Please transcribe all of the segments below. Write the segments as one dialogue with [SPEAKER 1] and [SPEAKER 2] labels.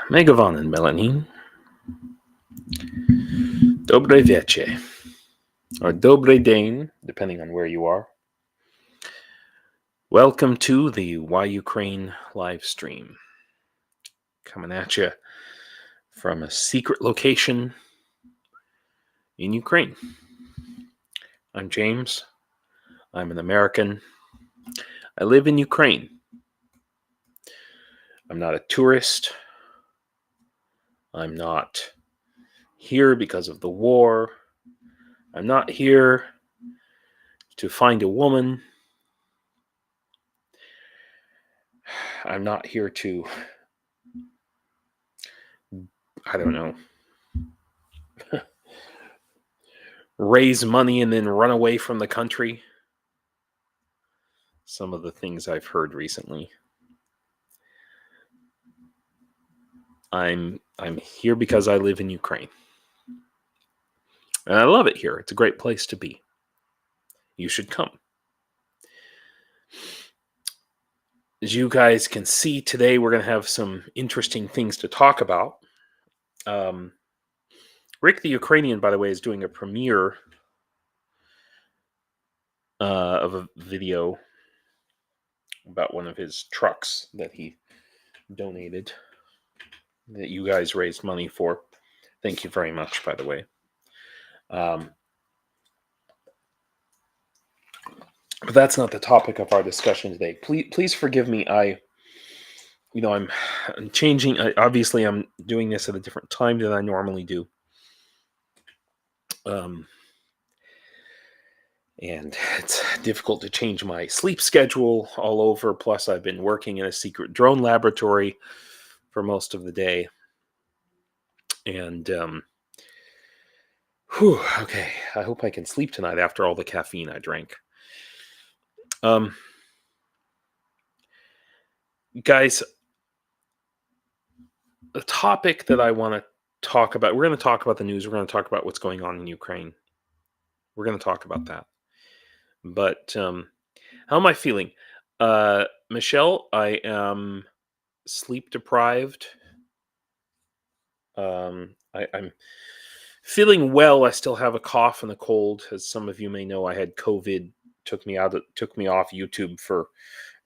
[SPEAKER 1] Megavan and Melanin. Dobre Vieche. Or Dobre Dane, depending on where you are. Welcome to the Why Ukraine live stream. Coming at you from a secret location in Ukraine. I'm James. I'm an American. I live in Ukraine. I'm not a tourist. I'm not here because of the war. I'm not here to find a woman. I'm not here to, I don't know, raise money and then run away from the country. Some of the things I've heard recently. I'm here because I live in Ukraine. And I love it here. It's a great place to be. You should come. As you guys can see today, we're going to have some interesting things to talk about. Rick the Ukrainian, by the way, is doing a premiere of a video about one of his trucks that he donated, that you guys raised money for. Thank you very much, by the way. But that's not the topic of our discussion today. Please forgive me. I'm changing. Obviously, I'm doing this at a different time than I normally do. And it's difficult to change my sleep schedule all over. Plus, I've been working in a secret drone laboratory for most of the day. And, okay. I hope I can sleep tonight after all the caffeine I drank. Guys, the topic that I want to talk about, we're going to talk about the news. We're going to talk about what's going on in Ukraine. We're going to talk about that. But how am I feeling? Michelle, I am sleep deprived. I'm feeling well. I still have a cough and a cold. As some of you may know, I had COVID. Took me off YouTube for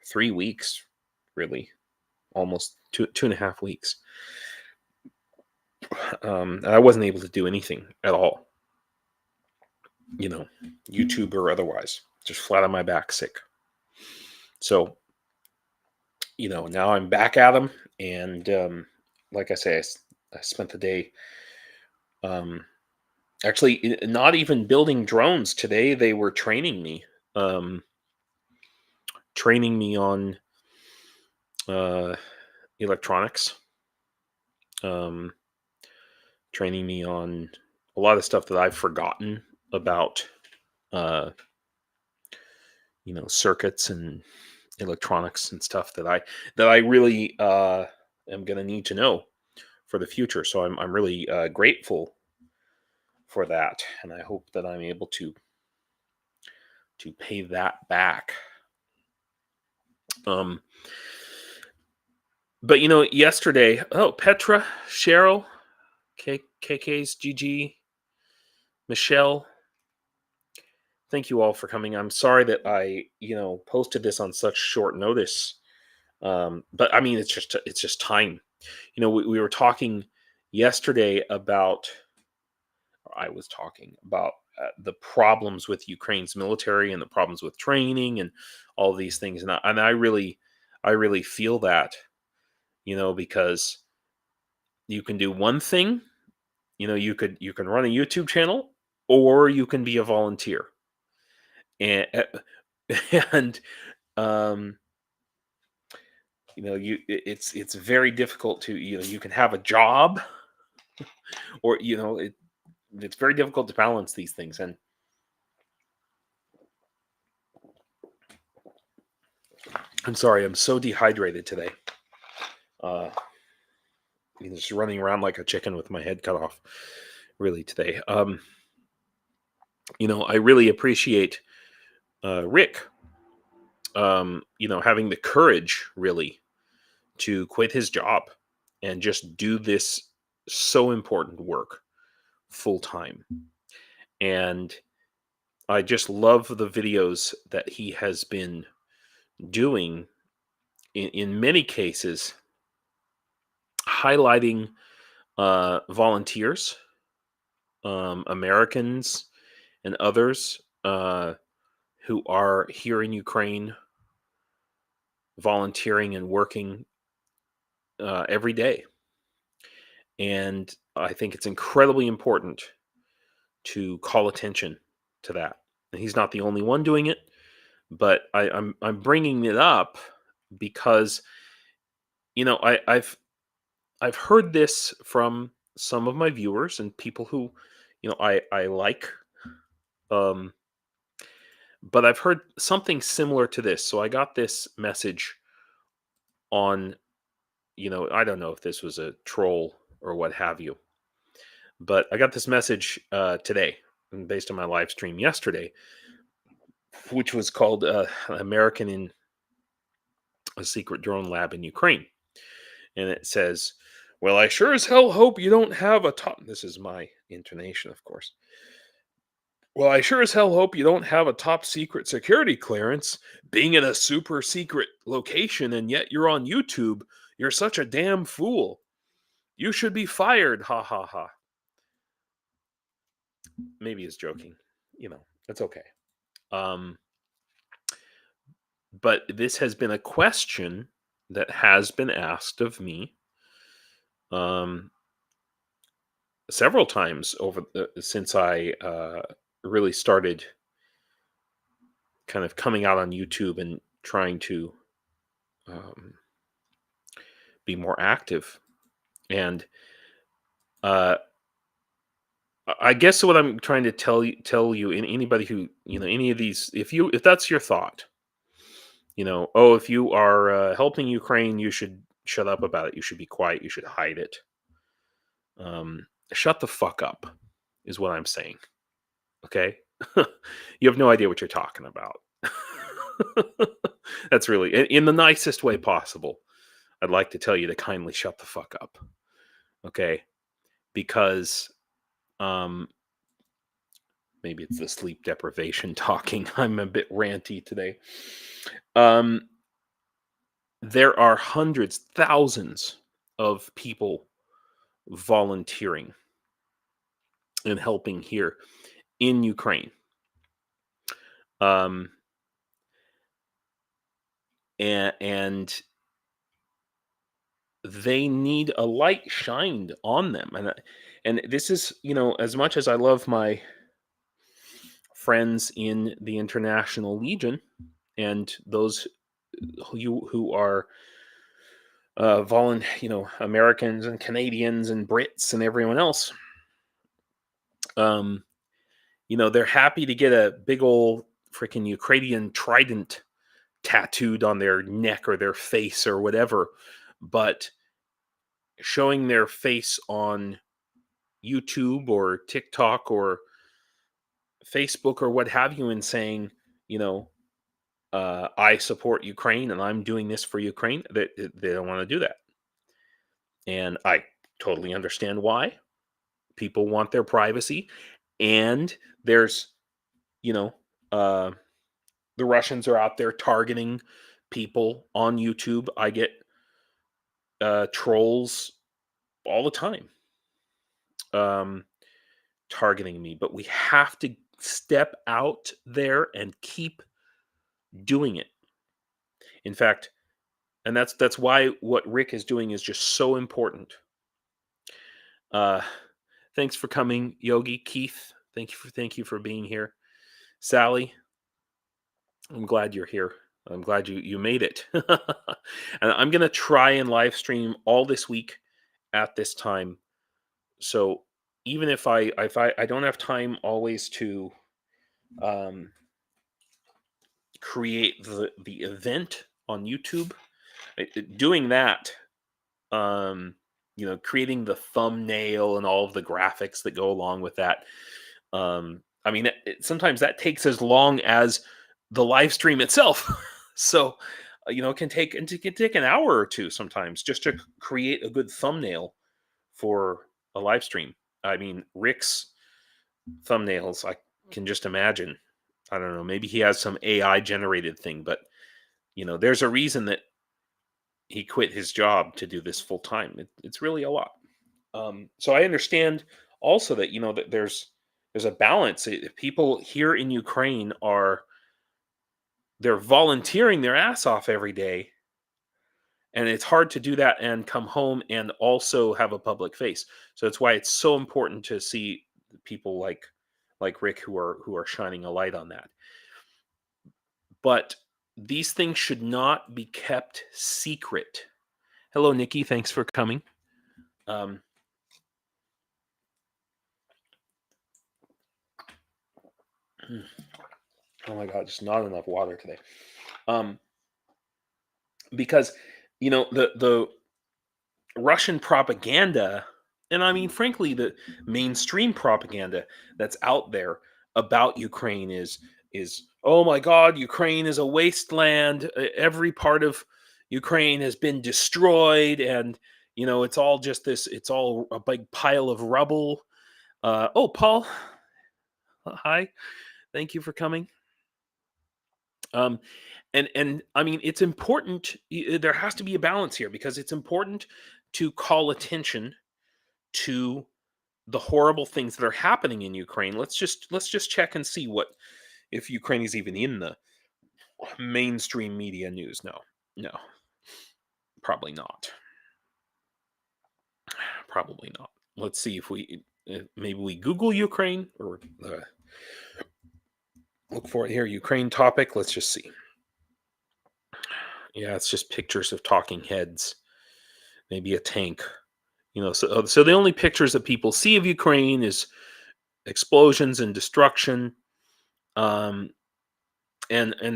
[SPEAKER 1] 3 weeks, really, almost two and a half weeks. I wasn't able to do anything at all, YouTube or otherwise, just flat on my back, sick. So, now I'm back at them, and like I say, I spent the day, actually not even building drones today. They were training me on electronics, training me on a lot of stuff that I've forgotten about, circuits and electronics and stuff that I really am going to need to know for the future. So I'm really grateful for that, and I hope that I'm able to pay that back. But yesterday, Petra, Cheryl, KK's, GG, Michelle, thank you all for coming. I'm sorry that I, posted this on such short notice. But I mean, it's just time. We were talking yesterday about, or I was talking about the problems with Ukraine's military and the problems with training and all these things. And I really feel that, because you can do one thing, you can run a YouTube channel, or you can be a volunteer. And it's very difficult to, you can have a job, or, it's very difficult to balance these things. And I'm sorry, I'm so dehydrated today. Just running around like a chicken with my head cut off, really, today. I really appreciate Rick, having the courage, really, to quit his job and just do this so important work full time. And I just love the videos that he has been doing in many cases, highlighting volunteers, Americans, and others who are here in Ukraine volunteering and working every day. And I think it's incredibly important to call attention to that. And he's not the only one doing it, but I'm bringing it up because I've heard this from some of my viewers and people who I like, but I've heard something similar to this. So I got this message on, I don't know if this was a troll or what have you, but I got this message today, based on my live stream yesterday, which was called American in a Secret Drone Lab in Ukraine. And it says, well, I sure as hell hope you don't have a top... This is my intonation, of course. Well, I sure as hell hope you don't have a top secret security clearance, being in a super secret location, and yet you're on YouTube. You're such a damn fool. You should be fired. Ha ha ha. Maybe he's joking. It's okay. But this has been a question that has been asked of me several times since I really started kind of coming out on YouTube and trying to be more active. And I guess what I'm trying to tell you, and anybody who, any of these, if that's your thought, if you are helping Ukraine, you should shut up about it. You should be quiet. You should hide it. Shut the fuck up is what I'm saying. Okay? You have no idea what you're talking about. That's really, in the nicest way possible, I'd like to tell you to kindly shut the fuck up. Okay? Because maybe it's the sleep deprivation talking. I'm a bit ranty today. There are hundreds, thousands of people volunteering and helping here in Ukraine. And they need a light shined on them. And this is, as much as I love my friends in the International Legion and those who are Americans and Canadians and Brits and everyone else, they're happy to get a big old freaking Ukrainian trident tattooed on their neck or their face or whatever, but showing their face on YouTube or TikTok or Facebook or what have you and saying, I support Ukraine and I'm doing this for Ukraine, they don't want to do that. And I totally understand why. People want their privacy. And there's, the Russians are out there targeting people on YouTube. I get trolls all the time targeting me. But we have to step out there and keep doing it. In fact, and that's why what Rick is doing is just so important. Thanks for coming, Yogi. Keith, thank you for being here. Sally, I'm glad you're here. I'm glad you made it. And I'm gonna try and live stream all this week at this time. So even if I don't have time always to create the event on YouTube, doing that, creating the thumbnail and all of the graphics that go along with that. Sometimes that takes as long as the live stream itself. So, it can take an hour or two sometimes just to create a good thumbnail for a live stream. I mean, Rick's thumbnails, I can just imagine. I don't know, maybe he has some AI generated thing, but there's a reason that he quit his job to do this full time. It's really a lot. So I understand also that that there's a balance. People here in Ukraine they're volunteering their ass off every day, and it's hard to do that and come home and also have a public face. So that's why it's so important to see people like Rick who are shining a light on that. But these things should not be kept secret. Hello, Nikki. Thanks for coming. Um, oh my God, just not enough water today. Because the Russian propaganda, and I mean, frankly, the mainstream propaganda that's out there about Ukraine is oh my God, Ukraine is a wasteland. Every part of Ukraine has been destroyed, and it's all just this. It's all a big pile of rubble. Oh, Paul, hi, thank you for coming. And I mean, it's important. There has to be a balance here because it's important to call attention to the horrible things that are happening in Ukraine. Let's just check and see what if Ukraine is even in the mainstream media news. No, probably not. Probably not. Let's see if maybe we Google Ukraine or look for it here. Ukraine topic. Let's just see. Yeah, it's just pictures of talking heads. Maybe a tank. So the only pictures that people see of Ukraine is explosions and destruction, and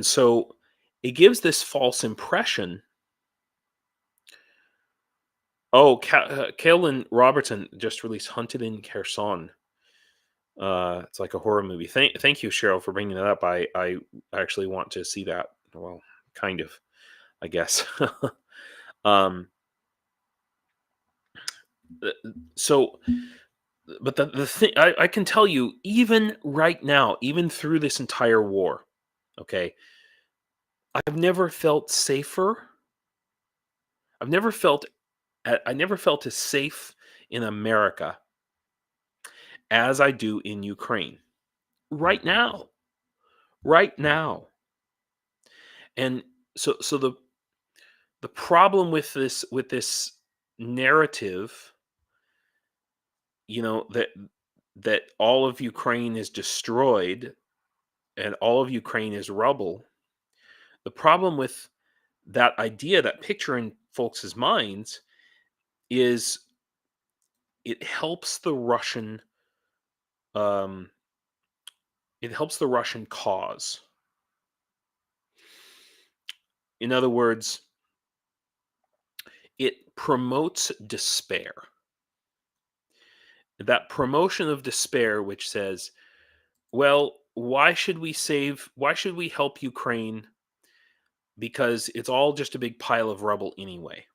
[SPEAKER 1] so it gives this false impression. Oh, Kaelin Robertson just released Hunted in Kherson. It's like a horror movie. Thank you, Cheryl, for bringing that up. I actually want to see that. Well, kind of, I guess. So, but the thing I can tell you, even right now, even through this entire war, okay, I've never felt safer. I've never felt I never felt as safe in America as I do in Ukraine right now. Right now. And so the problem with this narrative, that all of Ukraine is destroyed and all of Ukraine is rubble. The problem with that idea, that picture in folks' minds, is it helps the Russian um, cause. In other words, it promotes despair. That promotion of despair, which says, well, why should we help Ukraine? Because it's all just a big pile of rubble anyway.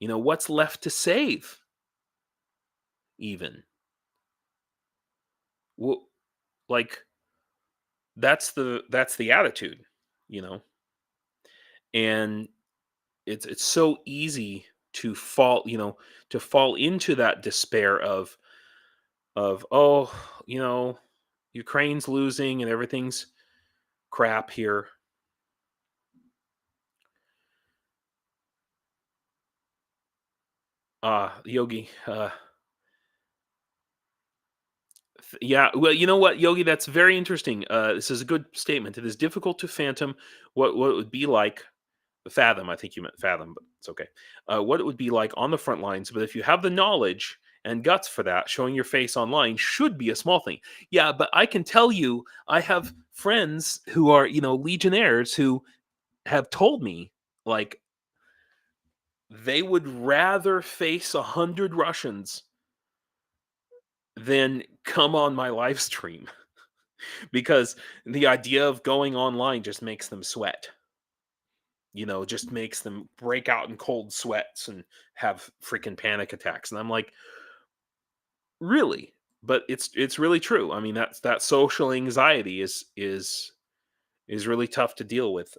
[SPEAKER 1] What's left to save? Even. Well, like that's the attitude, and it's so easy to fall into that despair of oh, Ukraine's losing and everything's crap here. Yogi, yeah, well, you know what, Yogi, that's very interesting. This is a good statement. It is difficult to fathom what it would be like. Fathom, I think you meant fathom, but it's okay. What it would be like on the front lines, but if you have the knowledge and guts for that, showing your face online should be a small thing. Yeah, but I can tell you, I have friends who are, legionnaires who have told me, like, they would rather face 100 Russians than come on my live stream because the idea of going online just makes them sweat. just makes them break out in cold sweats and have freaking panic attacks. And I'm like, really? But it's really true. I mean, that social anxiety is really tough to deal with.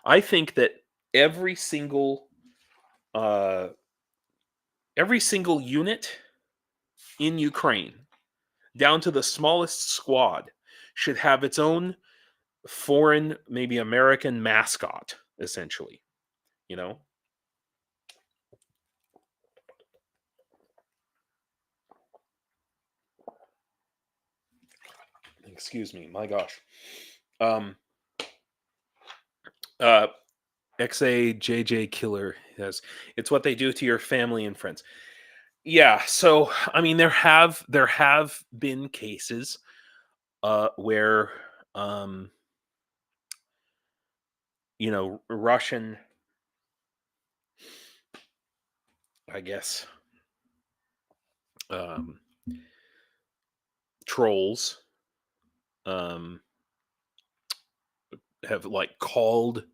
[SPEAKER 1] I think that every single uh, every single unit in Ukraine, down to the smallest squad, should have its own foreign, maybe American mascot, essentially. You know, excuse me, my gosh. Um, uh, XAJJ Killer, yes, it's what they do to your family and friends. Yeah, so I mean, there have been cases where um, Russian, I guess, um, trolls um, have like called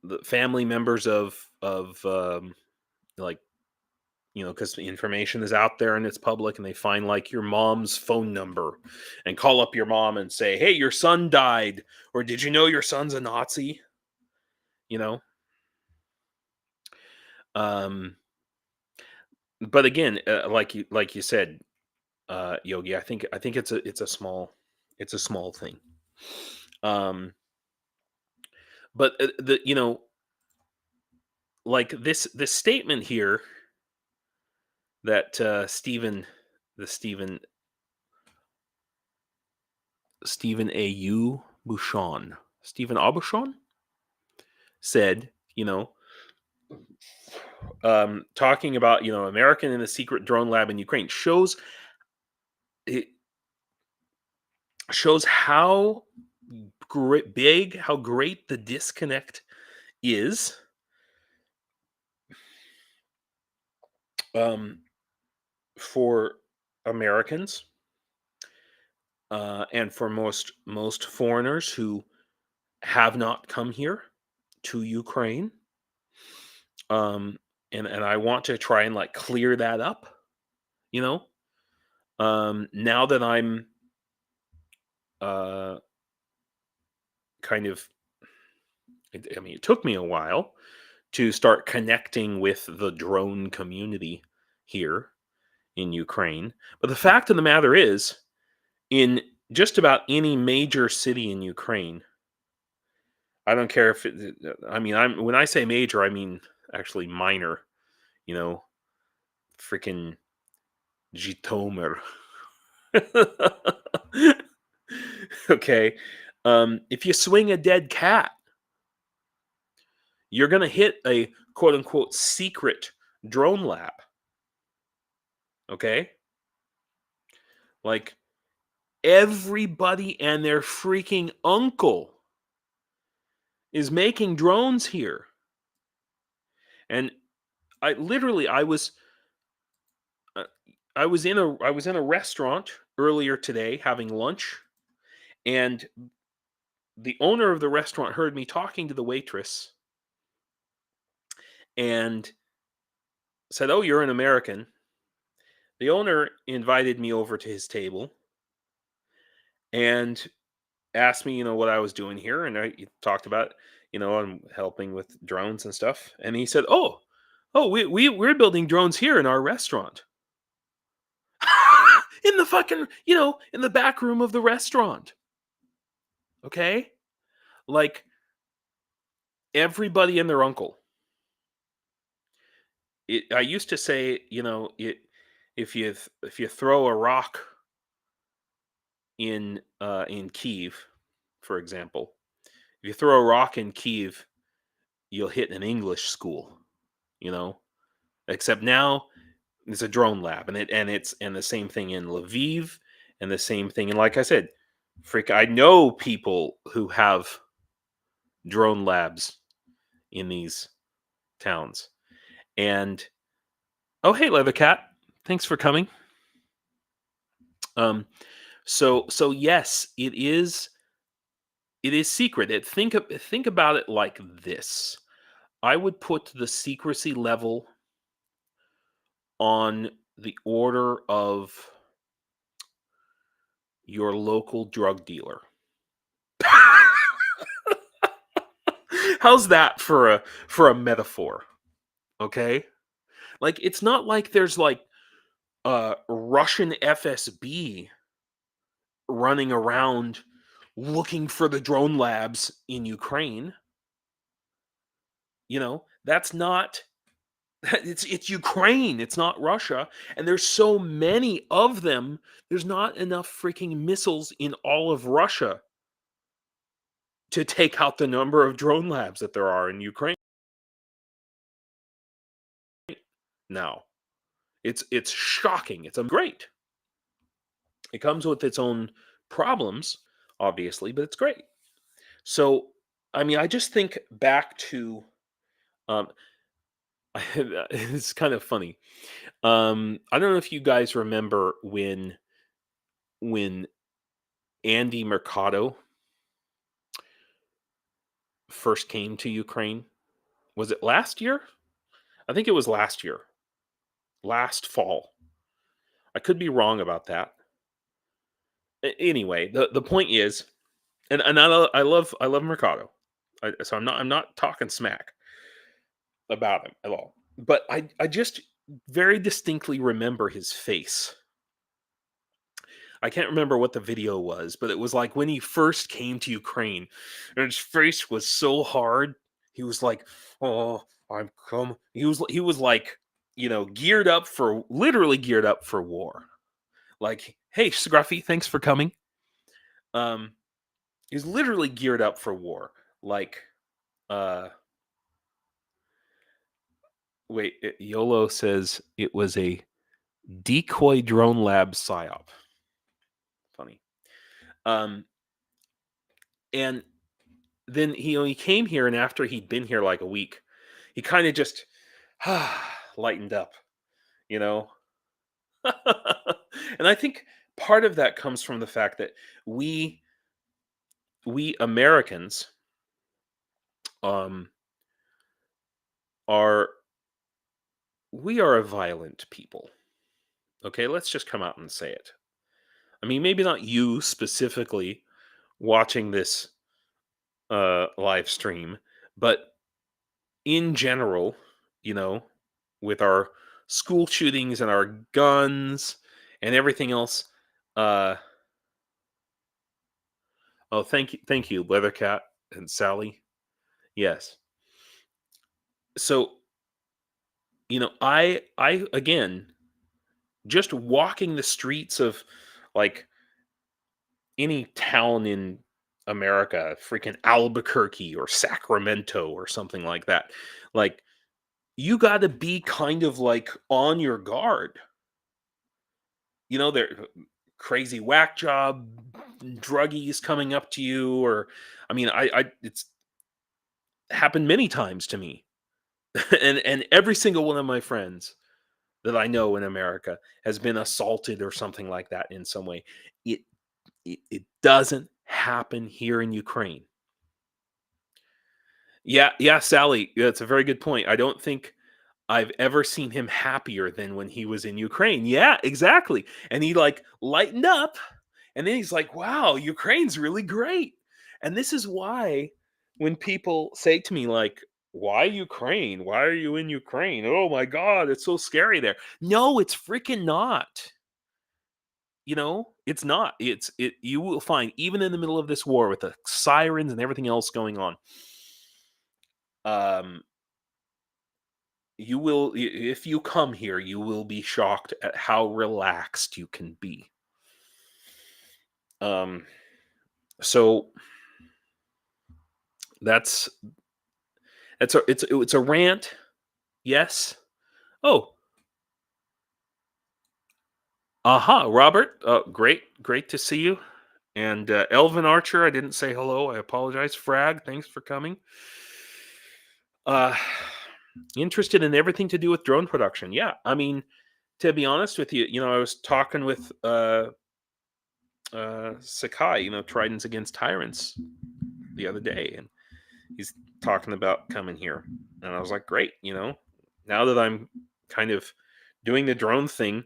[SPEAKER 1] the family members of like, because the information is out there and it's public, and they find like your mom's phone number and call up your mom and say, "Hey, your son died," or "Did you know your son's a Nazi?" You know. Um, but again, like you said, Yogi, I think it's a small thing. But like this statement here that Stephen A.U. Bouchon, Stephen Aubuchon said, talking about American in a secret drone lab in Ukraine it shows how how great the disconnect is um, for Americans and for most foreigners who have not come here to Ukraine. Um, and I want to try and like clear that up. You know, now that I'm uh, kind of, I mean, it took me a while to start connecting with the drone community here in Ukraine. But the fact of the matter is, in just about any major city in Ukraine, I don't care if I mean, when I say major, I mean actually minor, you know, freaking Jitomer. Okay. If you swing a dead cat, you're going to hit a quote unquote secret drone lab. Okay. Like everybody and their freaking uncle is making drones here. And I literally, uh, I was in a restaurant earlier today having lunch, and the owner of the restaurant heard me talking to the waitress and said, "Oh, you're an American." The owner invited me over to his table and asked me, what I was doing here, and I talked about, I'm helping with drones and stuff. And he said, "Oh, we're building drones here in our restaurant." In the fucking, in the back room of the restaurant. Okay? Like everybody and their uncle. I used to say, if you throw a rock in Kiev, for example, if you throw a rock in Kiev, you'll hit an English school, you know. Except now it's a drone lab, and the same thing in Lviv, and the same thing. And like I said, I know people who have drone labs in these towns. And oh, hey, Leathercat, thanks for coming. So yes, it is It is secret. Think about it like this. I would put the secrecy level on the order of your local drug dealer. How's that for a metaphor? Okay? Like, it's not like there's like Russian FSB running around looking for the drone labs in Ukraine. That's not it's Ukraine, it's not Russia, and there's so many of them. There's not enough freaking missiles in all of Russia to take out the number of drone labs that there are in Ukraine now. It's shocking. It's great. It comes with its own problems, obviously, but it's great. So, I mean, I just think back to um it's kind of funny. I don't know if you guys remember when Andy Mercado first came to Ukraine. Was it last year? I think it was last year. Last fall. I could be wrong about that. Anyway, the point is, and I love Mercado. So I'm not talking smack about him at all. But I just very distinctly remember his face. I can't remember what the video was, but it was like when he first came to Ukraine, and his face was so hard. He was like, "Oh, I'm come." He was like, literally geared up for war. Like, "Hey, Scruffy, thanks for coming." Um, he's literally geared up for war. Like, uh, wait, YOLO says it was a decoy drone lab psyop. Funny. Um, and then he came here, and after he'd been here like a week, he kind of just lightened up, you know. And I think part of that comes from the fact that we Americans um are we are a violent people. Okay, let's just come out and say it. I mean, maybe not you specifically watching this live stream, but in general, you know, with our school shootings and our guns and everything else. Uh, oh, thank you, Leathercat and Sally. Yes. So, I again, just walking the streets of like any town in America, freaking Albuquerque or Sacramento or something like that. Like, you got to be kind of like on your guard. There crazy whack job druggies coming up to you, or I mean, it's happened many times to me, and every single one of my friends that I know in America has been assaulted or something like that in some way. It it doesn't happen here in Ukraine. Yeah, Sally, that's a very good point. I don't think I've ever seen him happier than when he was in Ukraine. Yeah, exactly. And he like lightened up, and then he's like, "Wow, Ukraine's really great." And this is why when people say to me like, "Why Ukraine? Why are you in Ukraine? Oh my god, it's so scary there." No, it's freaking not. It's not. You will find even in the middle of this war with the sirens and everything else going on. Um if you come here, you will be shocked at how relaxed you can be. Um so that's it's a rant. Yes. Oh, aha, Robert. Great to see you. And Elvin Archer, I didn't say hello. I apologize. Frag, thanks for coming. Uh Interested in everything to do with drone production. Yeah, I mean, to be honest with you, I was talking with Sakai, Tridents Against Tyrants the other day, and he's talking about coming here, and I was like, great, now that I'm kind of doing the drone thing.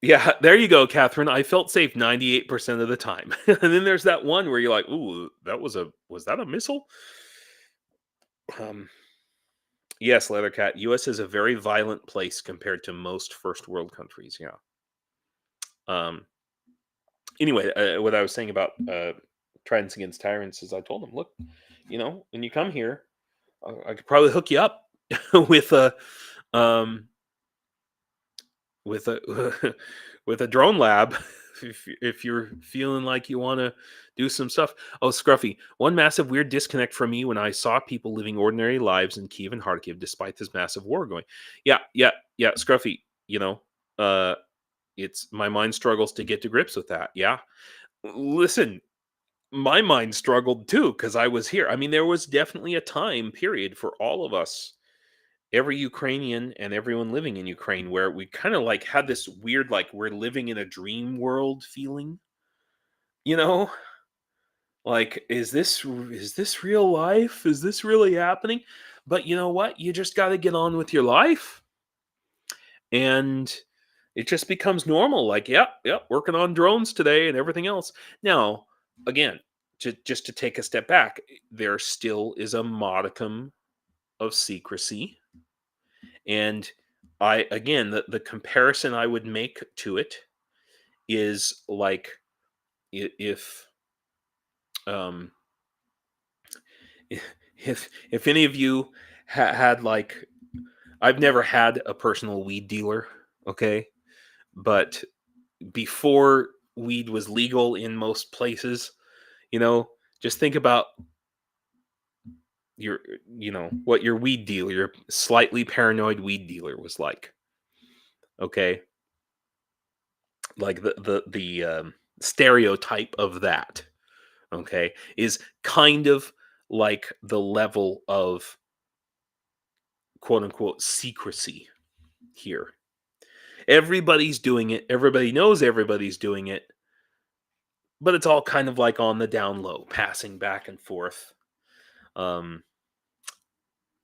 [SPEAKER 1] Yeah, there you go, Catherine. I felt safe 98% of the time. And then there's that one where you're like, ooh, was that a missile? Yes, Leathercat. US is a very violent place compared to most first world countries. Yeah. Anyway, what I was saying about Tridents Against Tyrants is I told him, look, when you come here, I could probably hook you up with a with a with a drone lab if you're feeling like you want to do some stuff. Oh, Scruffy, one massive weird disconnect for me when I saw people living ordinary lives in Kiev and Kharkiv despite this massive war going. Yeah, Scruffy, it's my mind struggles to get to grips with that. Yeah. Listen, my mind struggled too because I was here. I mean, there was definitely a time period for all of us, every Ukrainian and everyone living in Ukraine, where we kind of like had this weird, like we're living in a dream world feeling, you know? Like, is this real life? Is this really happening? But you know what? You just got to get on with your life, and it just becomes normal. Like, yep, working on drones today and everything else. Now, again, just to take a step back, there still is a modicum of secrecy. And the comparison I would make to it is like if um if any of you had like, I've never had a personal weed dealer, okay, but before weed was legal in most places, just think about your what your weed dealer, your slightly paranoid weed dealer was like, okay, like the stereotype of that, okay, is kind of like the level of quote unquote secrecy here. Everybody's doing it, everybody knows everybody's doing it, but it's all kind of like on the down low, passing back and forth.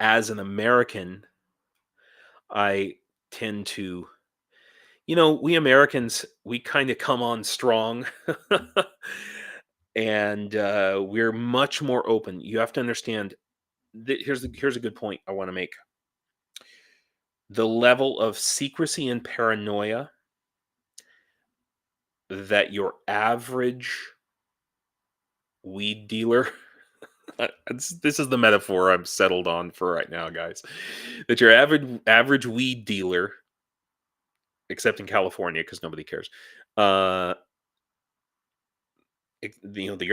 [SPEAKER 1] As an American, I tend to, we Americans, we kind of come on strong. And we're much more open. You have to understand. Here's a good point I want to make. The level of secrecy and paranoia that your average weed dealer, this is the metaphor I'm settled on for right now, guys, that your average weed dealer, except in California because nobody cares, your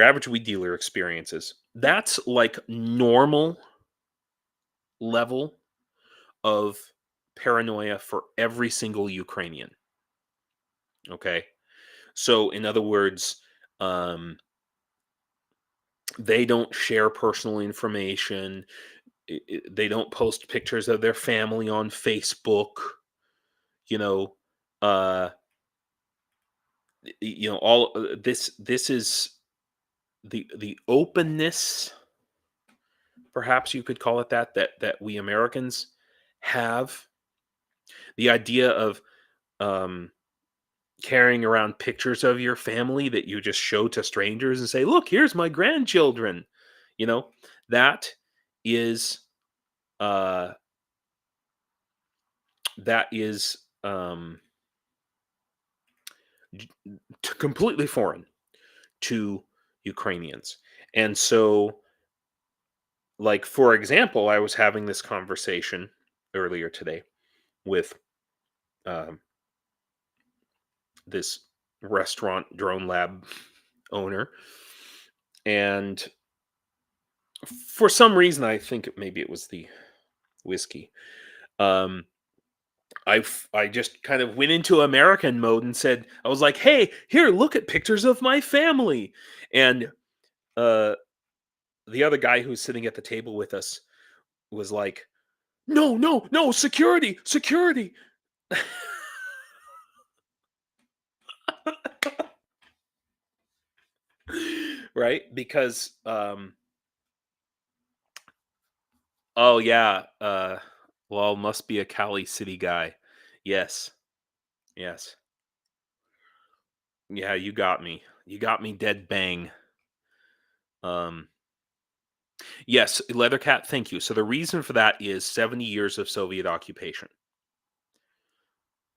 [SPEAKER 1] average weed dealer experiences, that's like normal level of paranoia for every single Ukrainian. Okay. So in other words, they don't share personal information. They don't post pictures of their family on Facebook. You know, uh, all this is the openness, perhaps you could call it that we Americans have. The idea of carrying around pictures of your family that you just show to strangers and say, "Look, here's my grandchildren." That is uh that is completely foreign to Ukrainians. And so, like, for example, I was having this conversation earlier today with um, this restaurant drone lab owner, and for some reason, I think maybe it was the whiskey. Um, I just kind of went into American mode and said, I was like, "Hey, here, look at pictures of my family," and uh, the other guy who's sitting at the table with us was like, "No, no, no, security, security." right? Because oh yeah, well, must be a Cali City guy. Yes, yes, yeah. You got me. You got me dead bang. Um, yes, Leathercat. Thank you. So the reason for that is 70 years of Soviet occupation.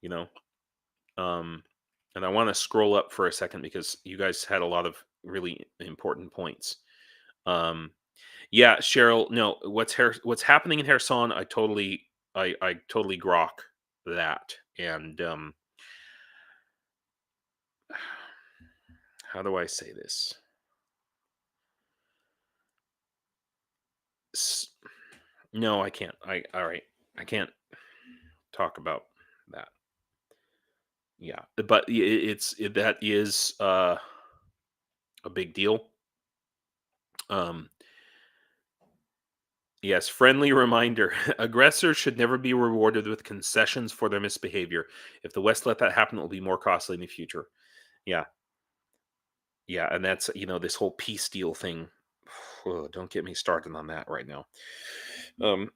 [SPEAKER 1] You know, um, and I want to scroll up for a second because you guys had a lot of really important points. Um, yeah, Cheryl. No, what's happening in Kherson? I totally grok that. And how do I say this? S- No, I can't. All right. I can't talk about that. Yeah, but that is a big deal. Um, yes, friendly reminder: aggressors should never be rewarded with concessions for their misbehavior. If the West let that happen, it will be more costly in the future. Yeah, yeah, and that's this whole peace deal thing. Don't get me started on that right now. Um,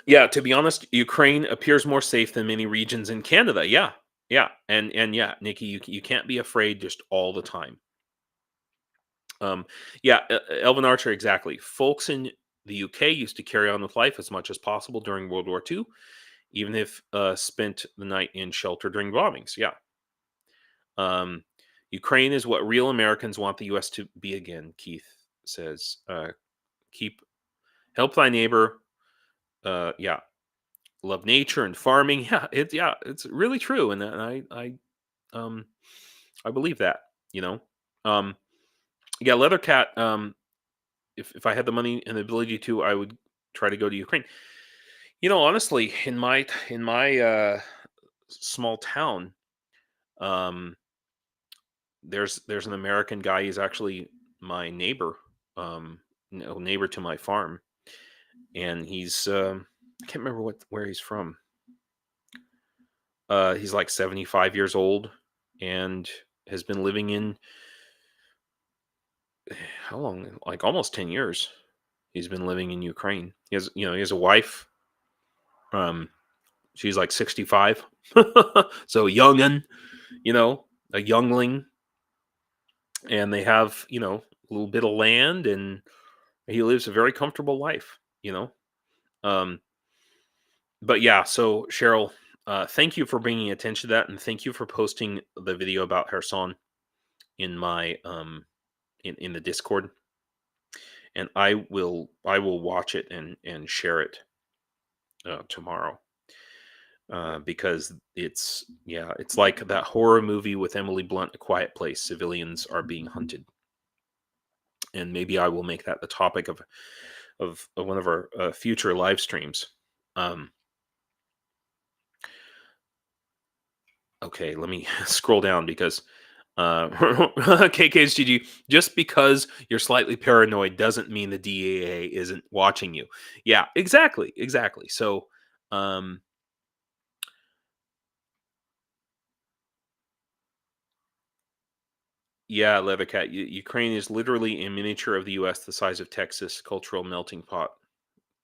[SPEAKER 1] Yeah, to be honest, Ukraine appears more safe than many regions in Canada. Yeah, yeah, and yeah, Nikki, you can't be afraid just all the time. Yeah, Elvin Archer, exactly. Folks in the UK used to carry on with life as much as possible during World War II, even if spent the night in shelter during bombings. Yeah, um, Ukraine is what real Americans want the U.S. to be again. Keith says, "Keep help thy neighbor." Yeah, love nature and farming. It's really true, and um I believe that. You know, um, yeah, Leathercat. If I had the money and the ability to, I would try to go to Ukraine. Honestly, in my small town, um, there's an American guy. He's actually my neighbor, neighbor to my farm, and he's I can't remember where he's from. He's like 75 years old and has been living in how long? Like almost 10 years. He's been living in Ukraine. He has a wife. Um, she's like 65. So a youngin, you know, a youngling. And they have, a little bit of land and he lives a very comfortable life. Um, but yeah, so Cheryl, thank you for bringing attention to that. And thank you for posting the video about Kherson in my, in the Discord. And I will watch it and share it tomorrow. Because it's like that horror movie with Emily Blunt, A Quiet Place. Civilians are being hunted, and maybe I will make that the topic of one of our future live streams. Um, okay, let me scroll down because KK's GG. Just because you're slightly paranoid doesn't mean the DAA isn't watching you. Yeah, exactly. So. Um, Yeah, Leathercat. Ukraine is literally a miniature of the U.S., the size of Texas, cultural melting pot.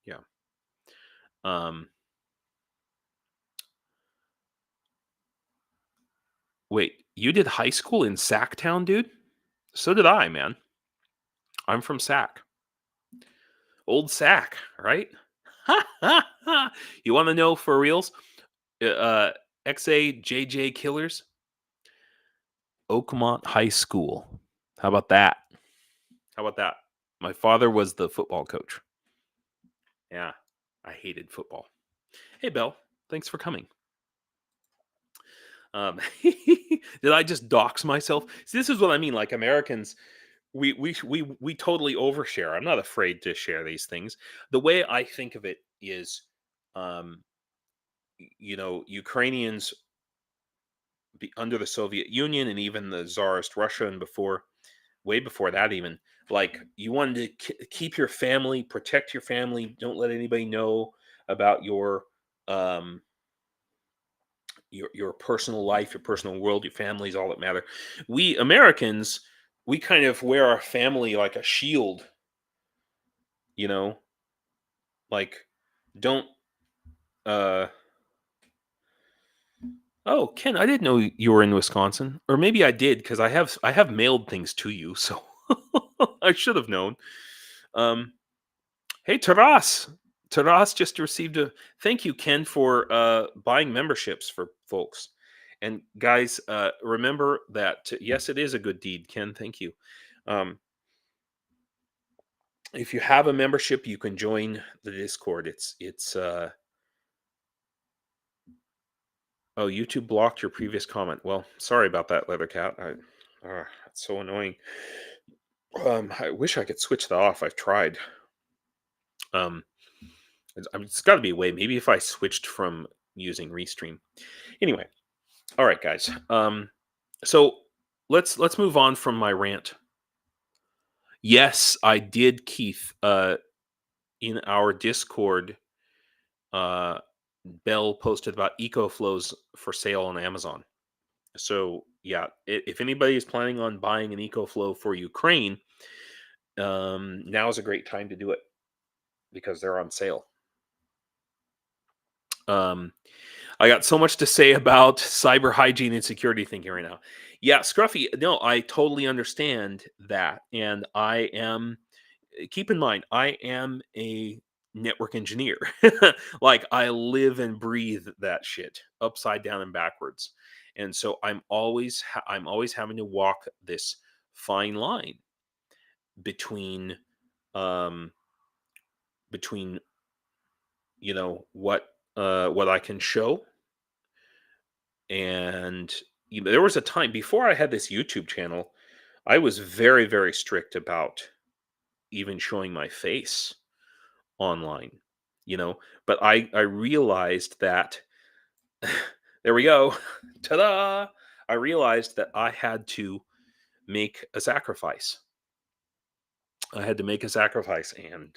[SPEAKER 1] Yeah. Um. Wait, you did high school in Sacktown, dude? So did I, man. I'm from Sack. Old Sack, right? You want to know for reals? XAJJ Killers, Oakmont High School. How about that? How about that? My father was the football coach. Yeah, I hated football. Hey, Belle, thanks for coming. Did I just dox myself? See, this is what I mean. Like Americans, we totally overshare. I'm not afraid to share these things. The way I think of it is, um, Ukrainians under the Soviet Union and even the Tsarist Russia and way before that, even like you wanted to keep your family, protect your family, don't let anybody know about um, your personal life, your personal world, your family is all that matter. We Americans we kind of wear our family like a shield, you know, like don't uh oh, Ken, I didn't know you were in Wisconsin. Or maybe I did because I have mailed things to you, so I should have known. Um Hey, Taras. Taras just received a thank you, Ken, for buying memberships for folks. And guys, remember that yes, it is a good deed, Ken. Thank you. Um, if you have a membership, you can join the Discord. It's oh, YouTube blocked your previous comment. Well, sorry about that, Leathercat. It's so annoying. I wish I could switch that off. I've tried. Um, I mean, it's got to be a way. Maybe if I switched from using Restream. Anyway, all right, guys. So let's move on from my rant. Yes, I did, Keith. In our Discord, uh, Bell posted about EcoFlows for sale on Amazon. So yeah, if anybody is planning on buying an EcoFlow for Ukraine, now is a great time to do it because they're on sale. I got so much to say about cyber hygiene and security thinking right now. Yeah, Scruffy, no, I totally understand that. And I am, keep in mind, I am a network engineer. Like, I live and breathe that shit upside down and backwards. And so I'm always having to walk this fine line between, um, between, what I can show. And there was a time before I had this YouTube channel, I was very, very strict about even showing my face online, but I realized that there we go. Ta-da! I realized that I had to make a sacrifice. I had to make a sacrifice and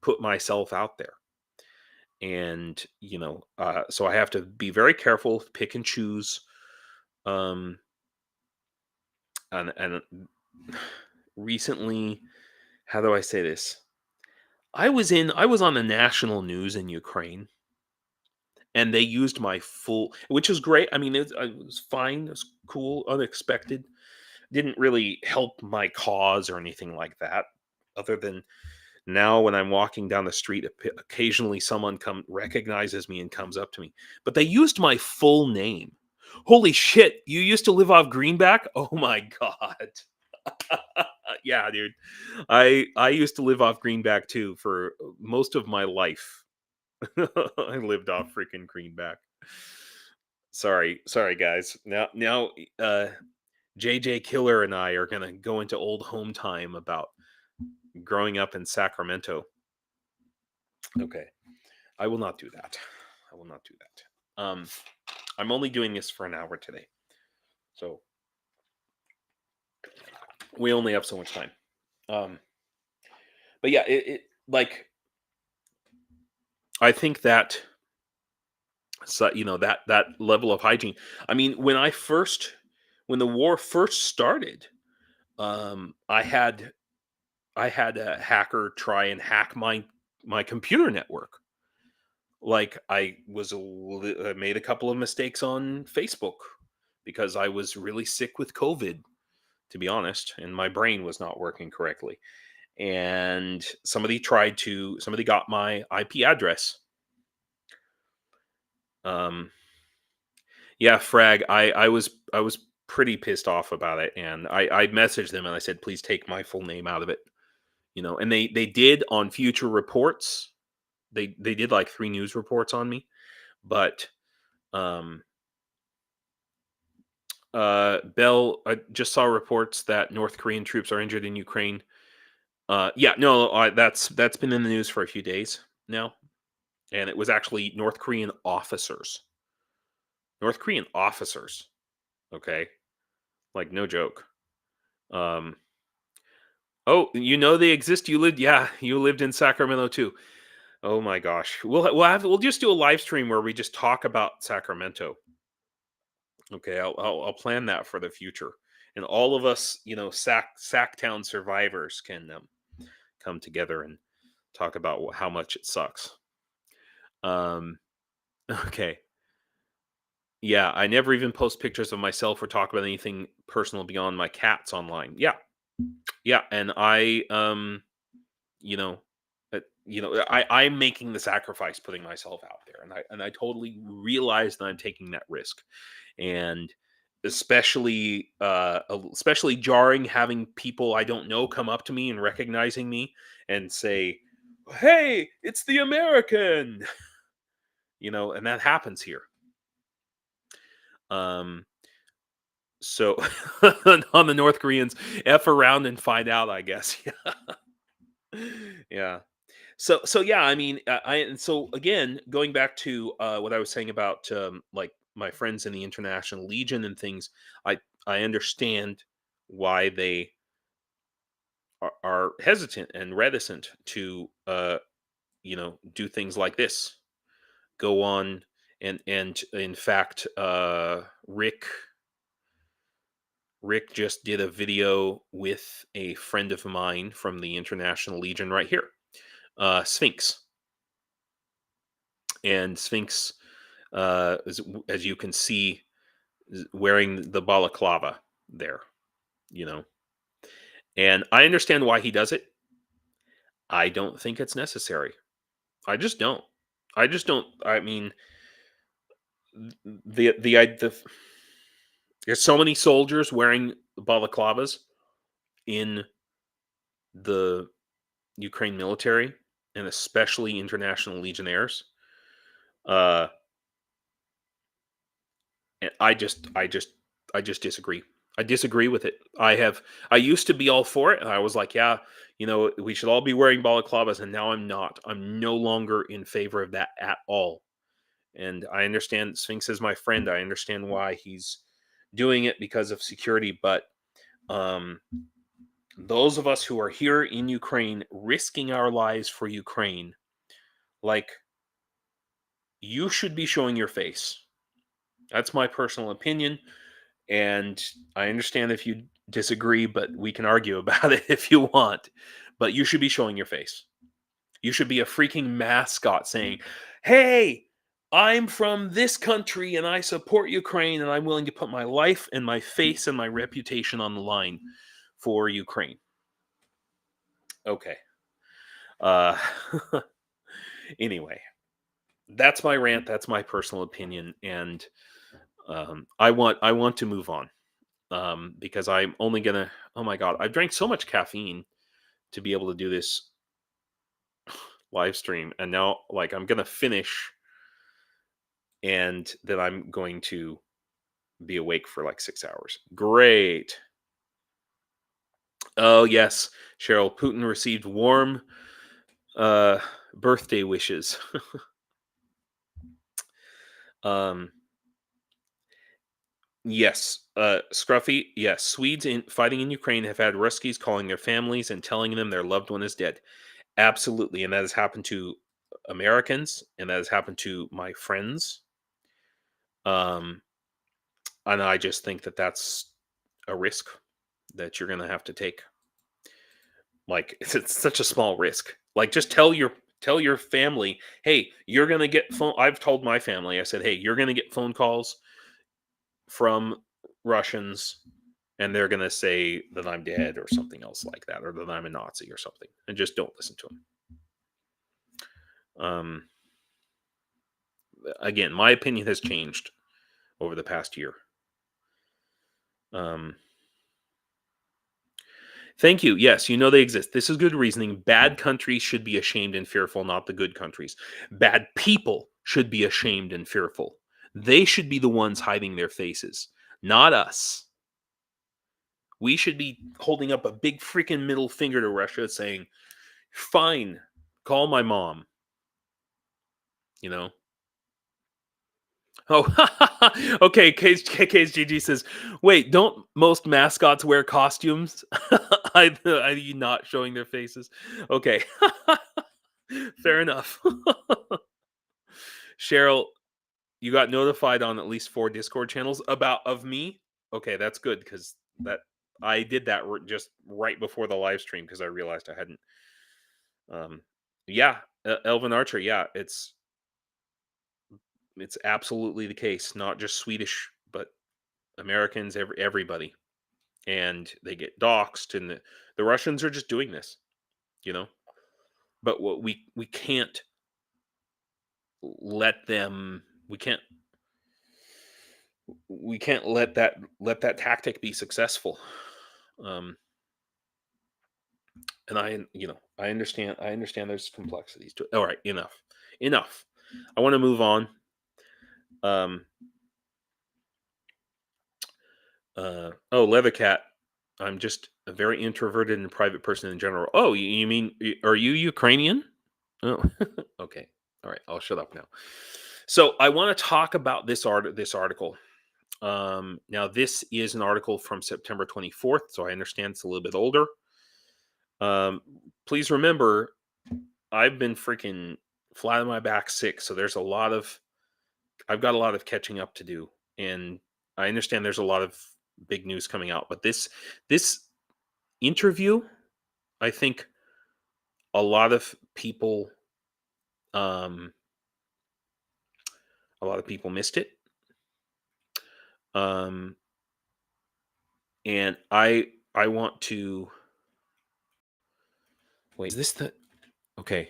[SPEAKER 1] put myself out there. And, so I have to be very careful, pick and choose. And recently, how do I say this? I was on the national news in Ukraine, and they used my full, which is great. I mean, it was fine. It was cool, unexpected. Didn't really help my cause or anything like that, other than now when I'm walking down the street, occasionally someone recognizes me and comes up to me. But they used my full name. Holy shit! You used to live off Greenback? Oh my god! Yeah, dude. I used to live off Greenback too for most of my life. I lived off freaking Greenback. Sorry, guys. Now, JJ Killer and I are gonna go into old home time about growing up in Sacramento. Okay, I will not do that. I will not do that. I'm only doing this for an hour today, so we only have so much time. But yeah, it like I think that that level of hygiene. I mean, when the war first started, I had a hacker try and hack my computer network. Like, I made a couple of mistakes on Facebook because I was really sick with COVID, to be honest, and my brain was not working correctly. And somebody got my IP address. Yeah, Frag, I was pretty pissed off about it, and I messaged them and I said, please take my full name out of it. And they did on future reports. They did like 3 news reports on me, but Bell, I just saw reports that North Korean troops are injured in Ukraine. Yeah, no, that's been in the news for a few days now, and it was actually North Korean officers. North Korean officers, okay, like no joke. Oh, they exist. You lived in Sacramento too. Oh my gosh, we'll just do a live stream where we just talk about Sacramento. Okay, I'll plan that for the future. and all of us, Sacktown survivors can come together and talk about how much it sucks. Okay. Yeah, I never even post pictures of myself or talk about anything personal beyond my cats online. Yeah, yeah, and you know, I'm making the sacrifice, putting myself out there, and I totally realize that I'm taking that risk, and especially jarring having people I don't know come up to me and recognizing me and say, "Hey, it's the American," and that happens here. Um, so on the North Koreans, F around and find out, I guess. Yeah. Yeah. So yeah, I mean, and so again, going back to what I was saying about like my friends in the International Legion and things, I understand why they are hesitant and reticent to do things like this. Go on and in fact, Rick just did a video with a friend of mine from the International Legion right here, Sphinx. And Sphinx, as you can see, is wearing the balaclava there, you know. And I understand why he does it. I don't think it's necessary. I just don't. I just don't. I mean, the there's so many soldiers wearing balaclavas in the Ukraine military, and especially international legionnaires. Uh, and I just disagree. I disagree with it. I used to be all for it, and I was like, yeah, we should all be wearing balaclavas, and now I'm not. I'm no longer in favor of that at all. And I understand Sphinx is my friend. I understand why he's doing it because of security, but um, those of us who are here in Ukraine, risking our lives for Ukraine, like, you should be showing your face. That's my personal opinion. And I understand if you disagree, but we can argue about it if you want. But you should be showing your face. You should be a freaking mascot saying, hey, I'm from this country and I support Ukraine and I'm willing to put my life and my face and my reputation on the line for Ukraine. Okay. Uh, anyway, that's my rant. That's my personal opinion. And I want to move on. Because I'm only gonna. Oh my god, I've drank so much caffeine to be able to do this live stream, and now like I'm gonna finish, and then I'm going to be awake for like 6 hours. Great. Oh yes, Cheryl. Putin received warm birthday wishes. um. Yes, Scruffy. Yes, Swedes fighting in Ukraine have had Ruskies calling their families and telling them their loved one is dead. Absolutely, and that has happened to Americans, and that has happened to my friends. Um, and I just think that that's a risk that you're going to have to take. Like, it's such a small risk. Like, just tell your family, hey, you're going to get phone. I've told my family, I said, hey, you're going to get phone calls from Russians, and they're going to say that I'm dead or something else like that, or that I'm a Nazi or something, and just don't listen to them. Again, my opinion has changed over the past year. Thank you. Yes, they exist. This is good reasoning. Bad countries should be ashamed and fearful, not the good countries. Bad people should be ashamed and fearful. They should be the ones hiding their faces, not us. We should be holding up a big freaking middle finger to Russia saying, fine, call my mom. Oh, okay. KKSGG says, wait, don't most mascots wear costumes? Are you not showing their faces? Okay. Fair enough. Cheryl, you got notified on at least 4 Discord channels of me? Okay, that's good, because that I did that just right before the live stream because I realized I hadn't. Yeah, Elvin Archer. Yeah, it's absolutely the case. Not just Swedish, but Americans, everybody, and they get doxxed, and the Russians are just doing this, you know. But what we can't let them. We can't let that tactic be successful. Um, and I understand there's complexities to it. All right, enough. I want to move on. Um, Leathercat. I'm just a very introverted and private person in general. Oh, you mean, are you Ukrainian? Oh, okay. All right, I'll shut up now. So I want to talk about this article. Now this is an article from September 24th, so I understand it's a little bit older. Please remember, I've been freaking flat on my back sick, so I've got a lot of catching up to do, and I understand there's a lot of big news coming out. But this interview, I think a lot of people, um, missed it. And I want to wait. Is this the okay?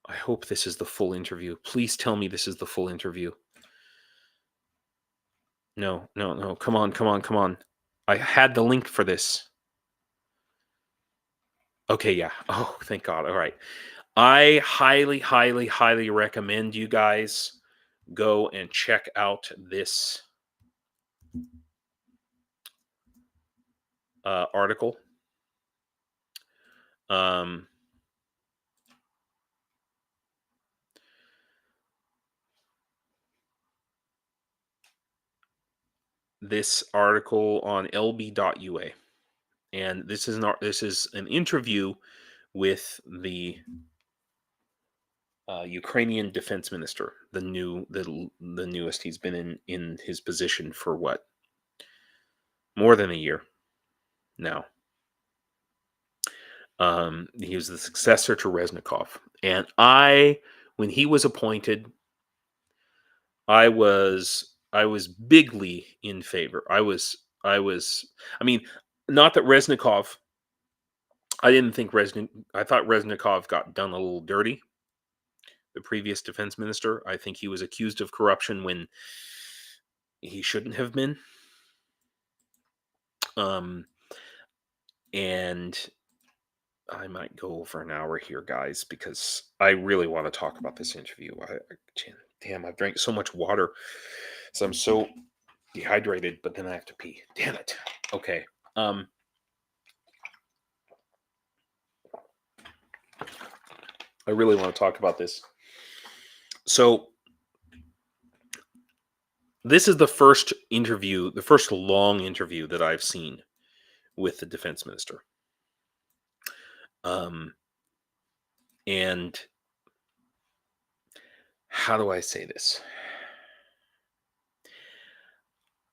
[SPEAKER 1] I hope this is the full interview. Please tell me this is the full interview. No. Come on. I had the link for this. Okay, yeah. Oh, thank God. All right. I highly recommend you guys go and check out this article. This article on lb.ua, and this is an interview with the Ukrainian defense minister, the newest. He's been in his position for what, more than a year now. He was the successor to Reznikov, and when he was appointed, I was bigly in favor. I mean, not that Reznikov. I didn't think I thought Reznikov got done a little dirty. The previous defense minister, I think he was accused of corruption when he shouldn't have been. And I might go over an hour here, guys, because I really want to talk about this interview. Damn, I've drank so much water, so I'm so dehydrated, but then I have to pee. Damn it. Okay. I really want to talk about this. So this is the first long interview that I've seen with the defense minister. And how do I say this?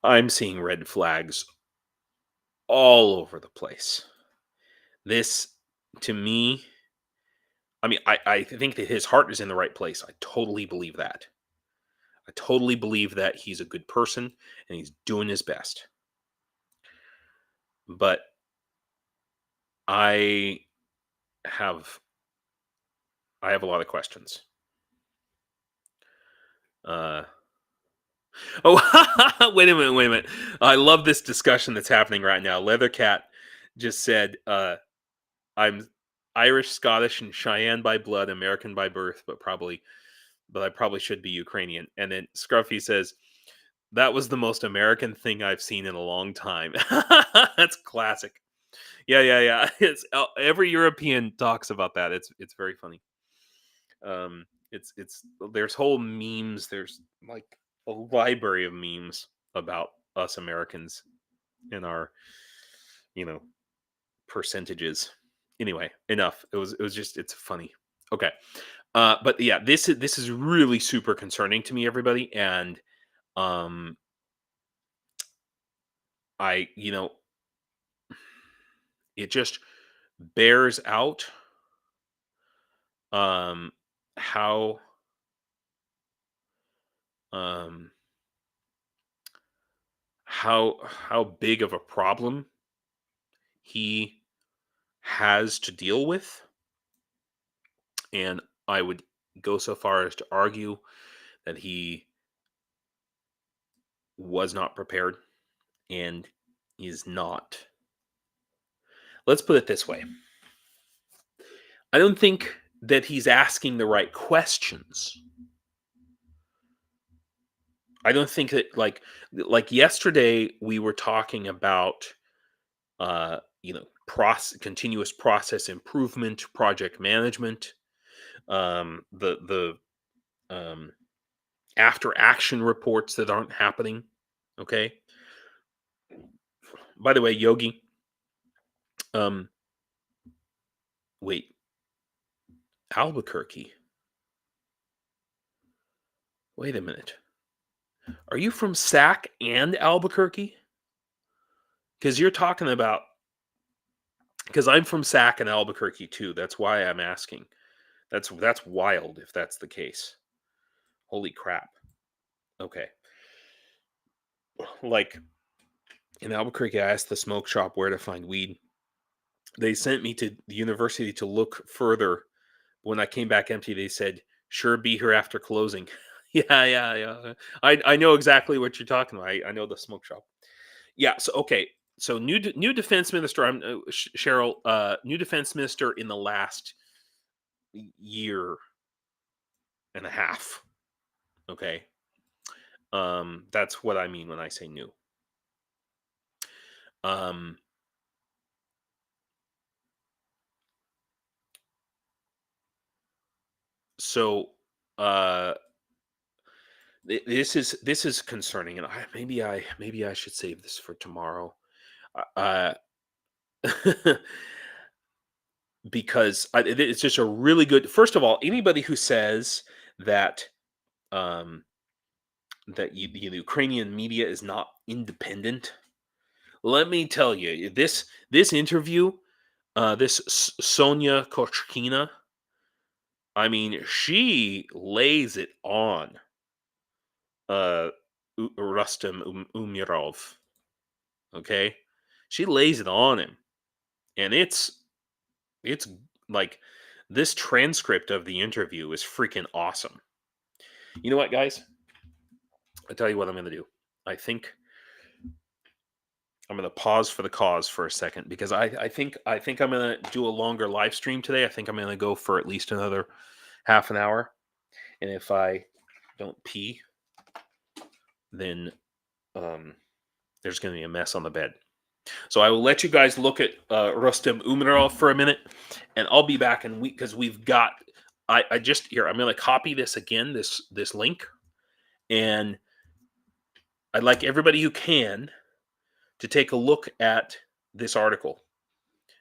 [SPEAKER 1] I'm seeing red flags all over the place. This, to me, I mean, I think that his heart is in the right place. I totally believe that. I totally believe that he's a good person and he's doing his best. But I have a lot of questions. Oh, wait a minute. I love this discussion that's happening right now. Leathercat just said, I'm Irish, Scottish, and Cheyenne by blood, American by birth, but I probably should be Ukrainian. And then Scruffy says, that was the most American thing I've seen in a long time. That's classic. Yeah. It's every European talks about that. It's very funny. There's whole memes. There's like a library of memes about us Americans and our, percentages. Anyway, enough. It was just, it's funny. Okay. But yeah, this is really super concerning to me, everybody. And Um, you know, it just bears out um, how um, how big of a problem he has to deal with, and I would go so far as to argue that he was not prepared and is not. Let's put it this way. I don't think that he's asking the right questions. I don't think that like yesterday we were talking about continuous process improvement, project management, the um after action reports that aren't happening. Okay. By the way, Yogi, um wait, Albuquerque. Wait a minute. Are you from Sac and Albuquerque? Because you're talking about, because I'm from Sac and Albuquerque too. That's why I'm asking. That's wild if that's the case. Holy crap. Okay. Like in Albuquerque, I asked the smoke shop where to find weed. They sent me to the university to look further. When I came back empty, they said, "Sure, be here after closing." Yeah, yeah, yeah. I know exactly what you're talking about. I know the smoke shop. Yeah. So okay. So new defense minister. I'm Cheryl. New defense minister in the last year and a half. Okay. That's what I mean when I say new. Um, so uh this is concerning, and maybe I should save this for tomorrow. Uh because it's just a really good, first of all, anybody who says that um the Ukrainian media is not independent, let me tell you, this interview, this Sonia Kochkina, I mean, she lays it on uh Rustem Umirov. Okay, she lays it on him, and it's like, this transcript of the interview is freaking awesome. You know what, guys? I tell you what I'm going to do. I think I'm going to pause for the cause for a second, because I think I'm going to do a longer live stream today. I think I'm going to go for at least another half an hour, and if I don't pee, then there's going to be a mess on the bed. So I will let you guys look at Rustem Umerov for a minute, and I'll be back in week, because we've got. I just here. I'm going to copy this again. This link, and I'd like everybody who can to take a look at this article,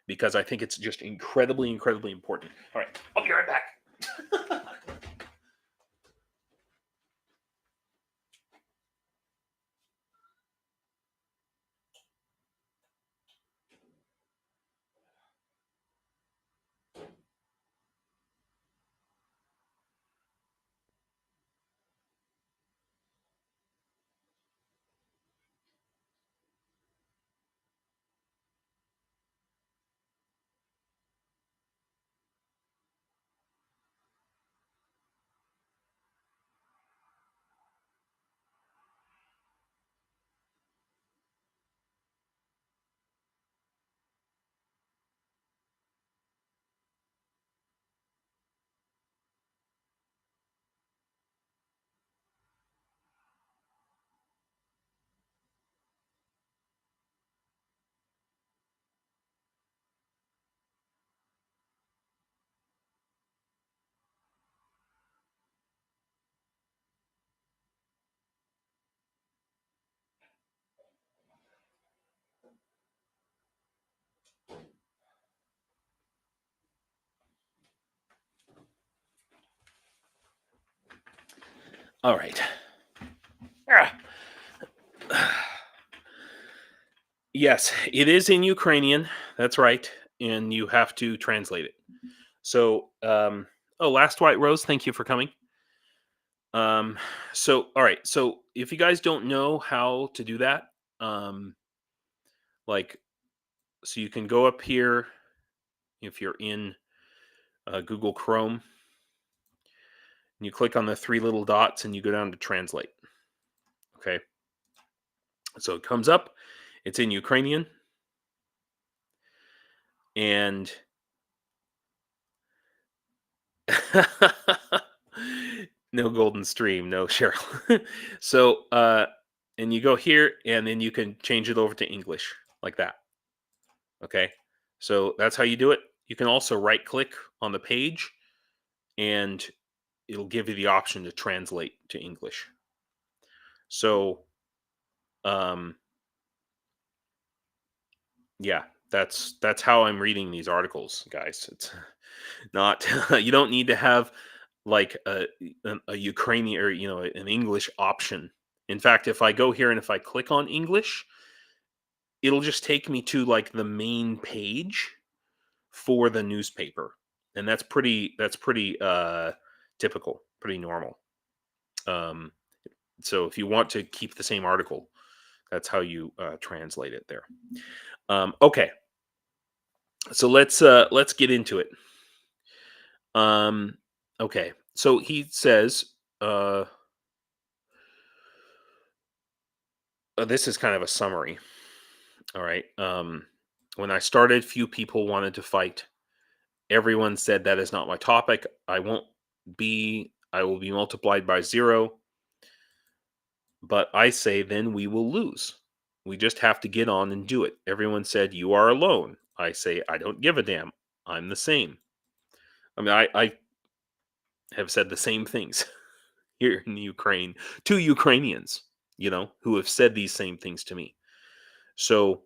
[SPEAKER 1] because I think it's just incredibly, incredibly important. All right, I'll be right back. All right. Ah. Yes, it is in Ukrainian. That's right, and you have to translate it. So, oh, Last White Rose, thank you for coming. So, all right. So, if you guys don't know how to do that, um, like, so you can go up here if you're in Google Chrome, and you click on the three little dots, and you go down to translate. Okay. So it comes up. It's in Ukrainian, and no golden stream, no Cheryl. So, and you go here, and then you can change it over to English like that. Okay. So that's how you do it. You can also right click on the page, and it'll give you the option to translate to English. So, um, yeah, that's how I'm reading these articles, guys. It's not you don't need to have like a Ukrainian or an English option. In fact, if I go here and if I click on English, it'll just take me to like the main page for the newspaper, and that's pretty typical, pretty normal. Um, so if you want to keep the same article, that's how you translate it there. Okay, so let's get into it. Okay, so he says this is kind of a summary. All right. When I started, few people wanted to fight. Everyone said that is not my topic. I will be multiplied by 0. But I say then we will lose. We just have to get on and do it. Everyone said you are alone. I say I don't give a damn. I'm the same. I mean, I have said the same things here in the Ukraine to Ukrainians, who have said these same things to me. So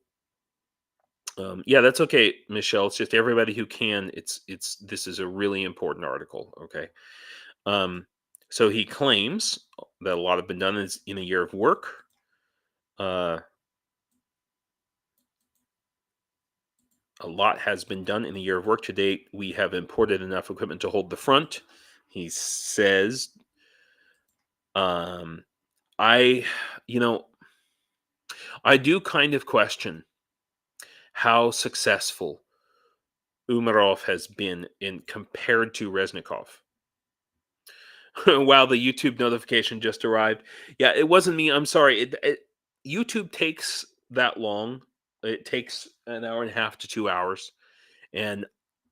[SPEAKER 1] yeah, that's okay, Michelle. It's just everybody who can. This is a really important article. Okay. Um, so he claims that a lot have been done in a year of work. A lot has been done in a year of work. To date, we have imported enough equipment to hold the front. He says, I, you know, I do kind of question how successful Umarov has been in compared to Reznikov. Wow, the YouTube notification just arrived. Yeah, it wasn't me. I'm sorry. YouTube takes that long. It takes an hour and a half to 2 hours, and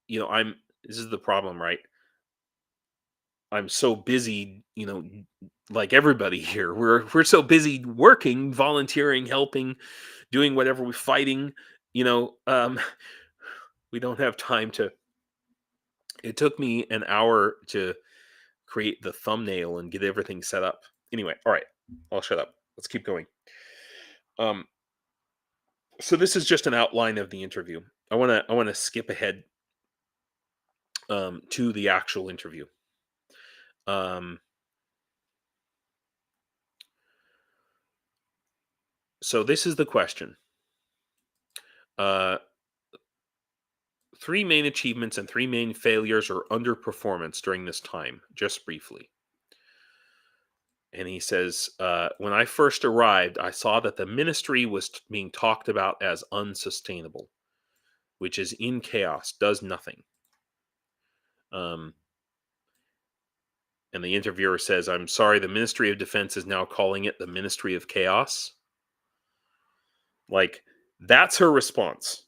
[SPEAKER 1] this is the problem, right? I'm so busy, like everybody here. We're so busy working, volunteering, helping, doing whatever we're fighting. You know, um, we don't have time to. It took me an hour to create the thumbnail and get everything set up. Anyway, all right, I'll shut up. Let's keep going. Um, so this is just an outline of the interview. I want to skip ahead to the actual interview. So this is the question. 3 main achievements and 3 main failures or underperformance during this time, just briefly. And he says, when I first arrived, I saw that the ministry was being talked about as unsustainable, which is in chaos, does nothing. And the interviewer says, I'm sorry, the Ministry of Defense is now calling it the Ministry of Chaos. Like, that's her response.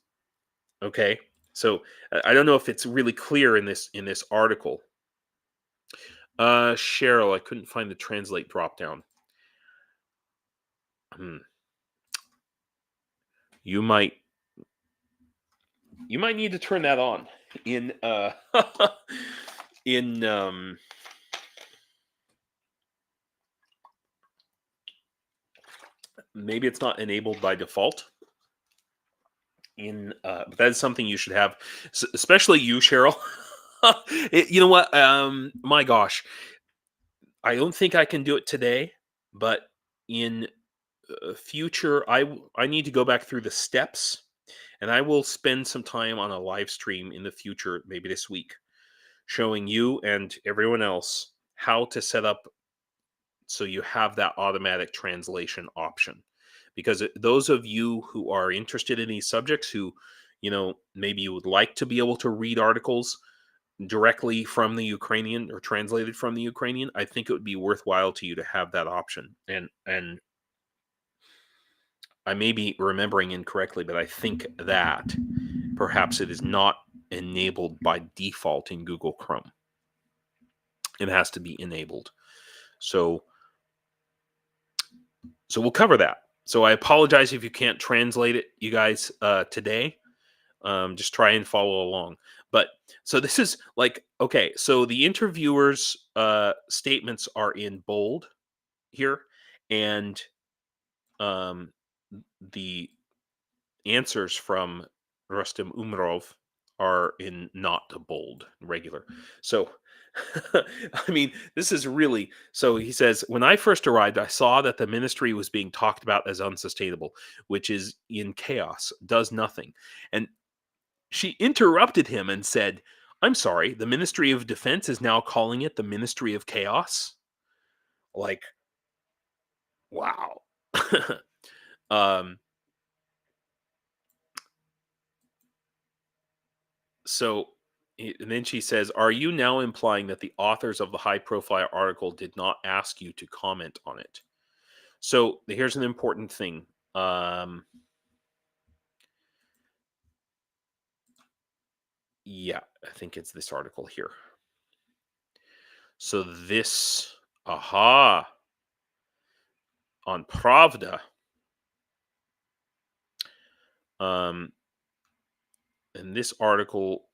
[SPEAKER 1] Okay? So I don't know if it's really clear in this article. Cheryl, I couldn't find the translate drop down. You might need to turn that on in in maybe it's not enabled by default. But that is something you should have, especially you, Cheryl. You know what? My gosh, I don't think I can do it today, but in future, I need to go back through the steps, and I will spend some time on a live stream in the future, maybe this week, showing you and everyone else how to set up so you have that automatic translation option. Because those of you who are interested in these subjects, who, maybe you would like to be able to read articles directly from the Ukrainian or translated from the Ukrainian, I think it would be worthwhile to you to have that option. And I may be remembering incorrectly, but I think that perhaps it is not enabled by default in Google Chrome. It has to be enabled. So we'll cover that. So I apologize if you can't translate it, you guys, today. Just try and follow along. But so this is like, okay, so the interviewers' statements are in bold here, and the answers from Rustem Umerov are in not bold, regular. So, I mean, this is really, so he says, when I first arrived, I saw that the ministry was being talked about as unsustainable, which is in chaos, does nothing. And she interrupted him and said, I'm sorry, the Ministry of Defense is now calling it the Ministry of Chaos? Like, wow. um, so, and then she says, are you now implying that the authors of the high profile article did not ask you to comment on it? So, here's an important thing. Yeah, I think it's this article here. So, this, on Pravda, and this article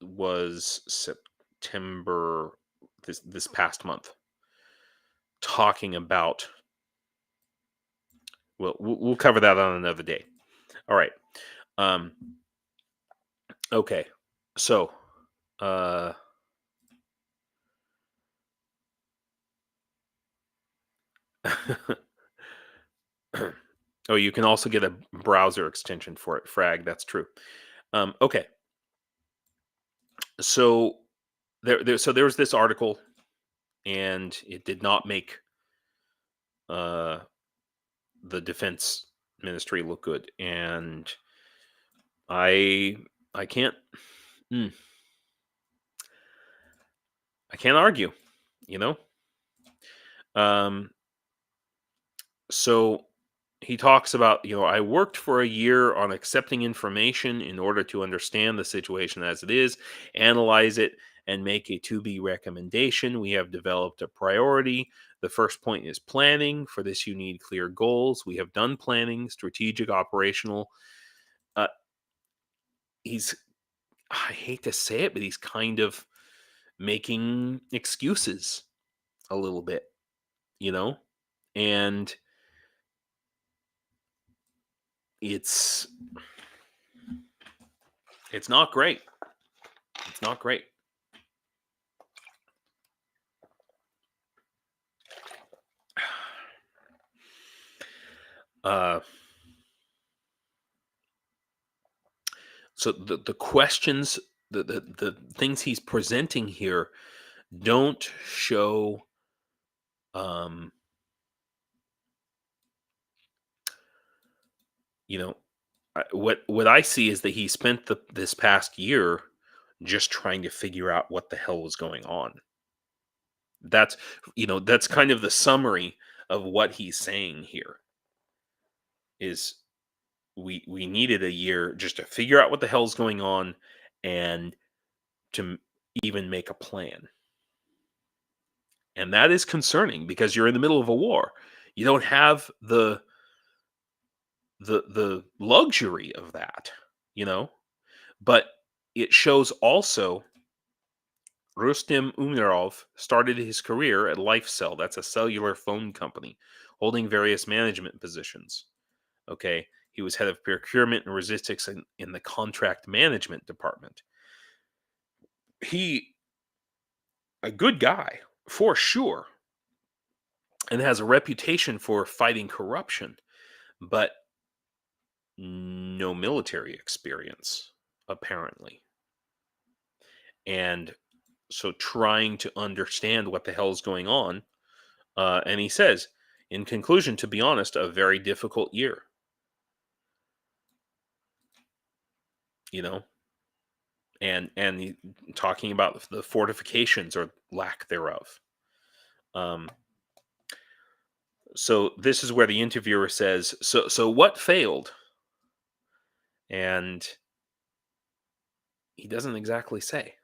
[SPEAKER 1] was September, this past month, talking about, well, we'll cover that on another day. All right. Okay. So, oh, you can also get a browser extension for it, Frag. That's true. Okay. So there was this article, and it did not make the defense ministry look good, and I can't I can't argue, you know. So he talks about, I worked for a year on accepting information in order to understand the situation as it is, analyze it, and make a to be recommendation. We have developed a priority. The first point is planning. For this, you need clear goals. We have done planning, strategic, operational. He's, I hate to say it, but he's kind of making excuses a little bit, and it's not great. It's not great. So the questions, the things he's presenting here don't show what I see is that he spent this past year just trying to figure out what the hell was going on. That's that's kind of the summary of what he's saying here. Is we needed a year just to figure out what the hell's going on and to even make a plan. And that is concerning because you're in the middle of a war. You don't have the luxury of that, But it shows also Rustem Umerov started his career at LifeCell. That's a cellular phone company, holding various management positions. Okay. He was head of procurement and logistics in the contract management department. A good guy, for sure. and has a reputation for fighting corruption, but no military experience, apparently. And so trying to understand what the hell is going on. And he says, in conclusion, to be honest, a very difficult year, you know, and talking about the fortifications or lack thereof. So this is where the interviewer says, so what failed? And he doesn't exactly say.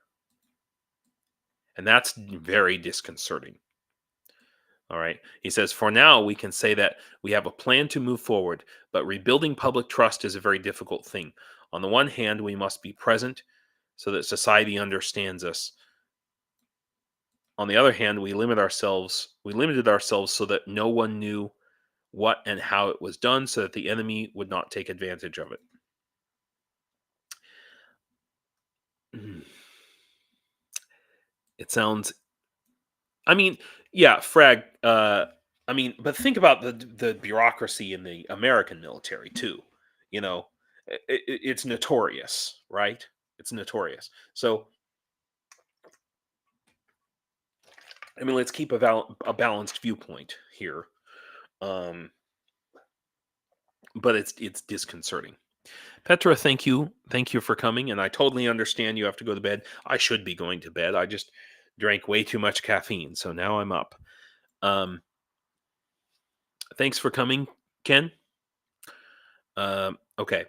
[SPEAKER 1] And that's very disconcerting. All right. He says, for now, we can say that we have a plan to move forward, but rebuilding public trust is a very difficult thing. On the one hand, we must be present so that society understands us. On the other hand, we limited ourselves so that no one knew what and how it was done, so that the enemy would not take advantage of it. It sounds, I mean, yeah, Frag. But think about the bureaucracy in the American military too. You know, it's notorious, right? It's notorious. So, I mean, let's keep a balanced viewpoint here. Um, but it's disconcerting. Petra, thank you for coming, and I totally understand you have to go to bed. I should be going to bed. I just drank way too much caffeine, so now I'm up. Thanks for coming, Ken. Okay.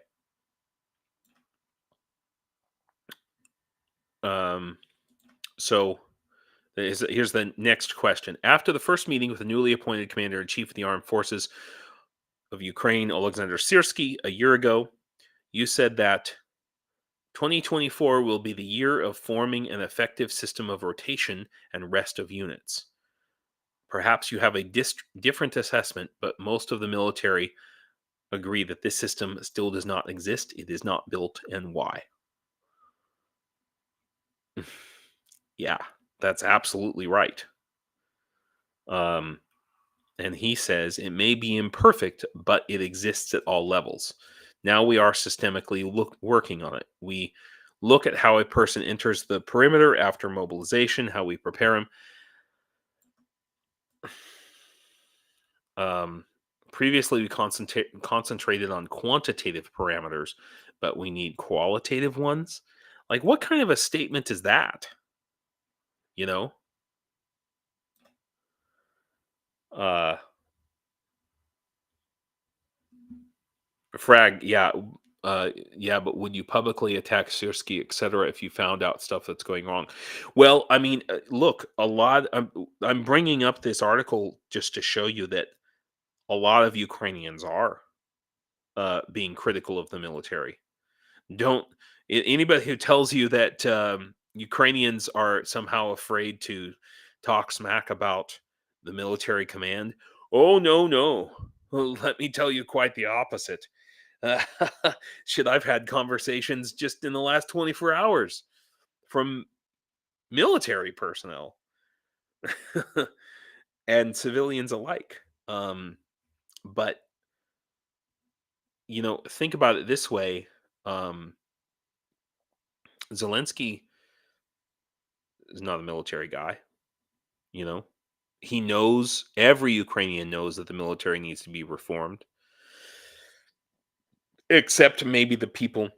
[SPEAKER 1] So here's the next question. After the first meeting with the newly appointed commander-in-chief of the armed forces of Ukraine, Alexander Starsky, a year ago, you said that 2024 will be the year of forming an effective system of rotation and rest of units. Perhaps you have a different assessment, but most of the military agree that this system still does not exist. It is not built, and why? Yeah, that's absolutely right. And he says it may be imperfect, but it exists at all levels. Now we are systemically working on it. We look at how a person enters the perimeter after mobilization, how we prepare him. Previously, we concentrated on quantitative parameters, but we need qualitative ones. Like, what kind of a statement is that? You know? Uh, Frag, yeah, but would you publicly attack Sirsky, etc., if you found out stuff that's going wrong? Well, I mean, look, a lot. I'm bringing up this article just to show you that a lot of Ukrainians are being critical of the military. Don't anybody who tells you that Ukrainians are somehow afraid to talk smack about the military command. Oh no, no. Well, let me tell you quite the opposite. Uh, Shit, I've had conversations just in the last 24 hours from military personnel and civilians alike. But think about it this way: Zelensky is not a military guy. You know, he knows every Ukrainian knows that the military needs to be reformed, except maybe the people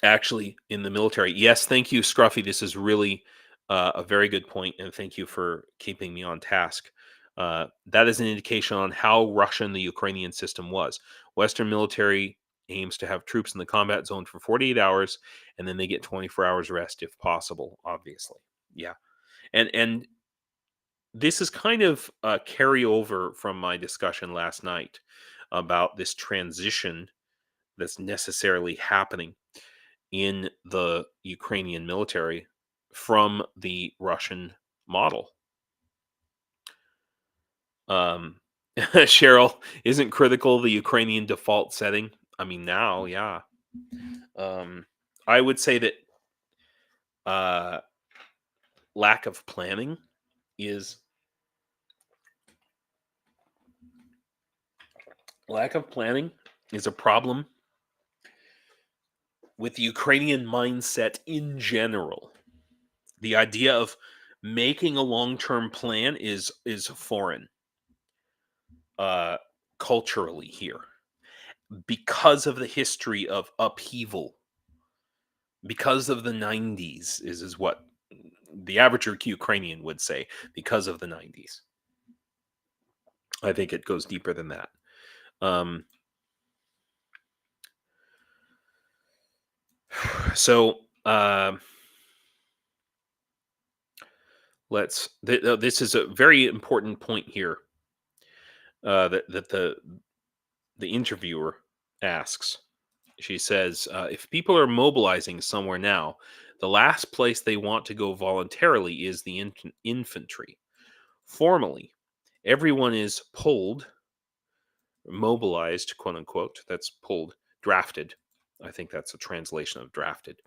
[SPEAKER 1] actually in the military. Yes, thank you, Scruffy. This is really a very good point, and thank you for keeping me on task. That is an indication on how Russian the Ukrainian system was. Western military aims to have troops in the combat zone for 48 hours, and then they get 24 hours rest if possible. Obviously, yeah, and this is kind of a carryover from my discussion last night about this transition that's necessarily happening in the Ukrainian military from the Russian model. Cheryl, isn't critical the Ukrainian default setting? I mean, now, yeah. I would say that lack of planning is Lack of planning is a problem with the Ukrainian mindset in general. The idea of making a long-term plan is foreign uh, culturally here because of the history of upheaval, because of the 90s is what the average Ukrainian would say, because of the 90s. I think it goes deeper than that. Um, so this is a very important point here that the interviewer asks. She says, if people are mobilizing somewhere now, the last place they want to go voluntarily is the infantry. Formally, everyone is pulled, mobilized, quote unquote. That's pulled, drafted. I think that's a translation of drafted.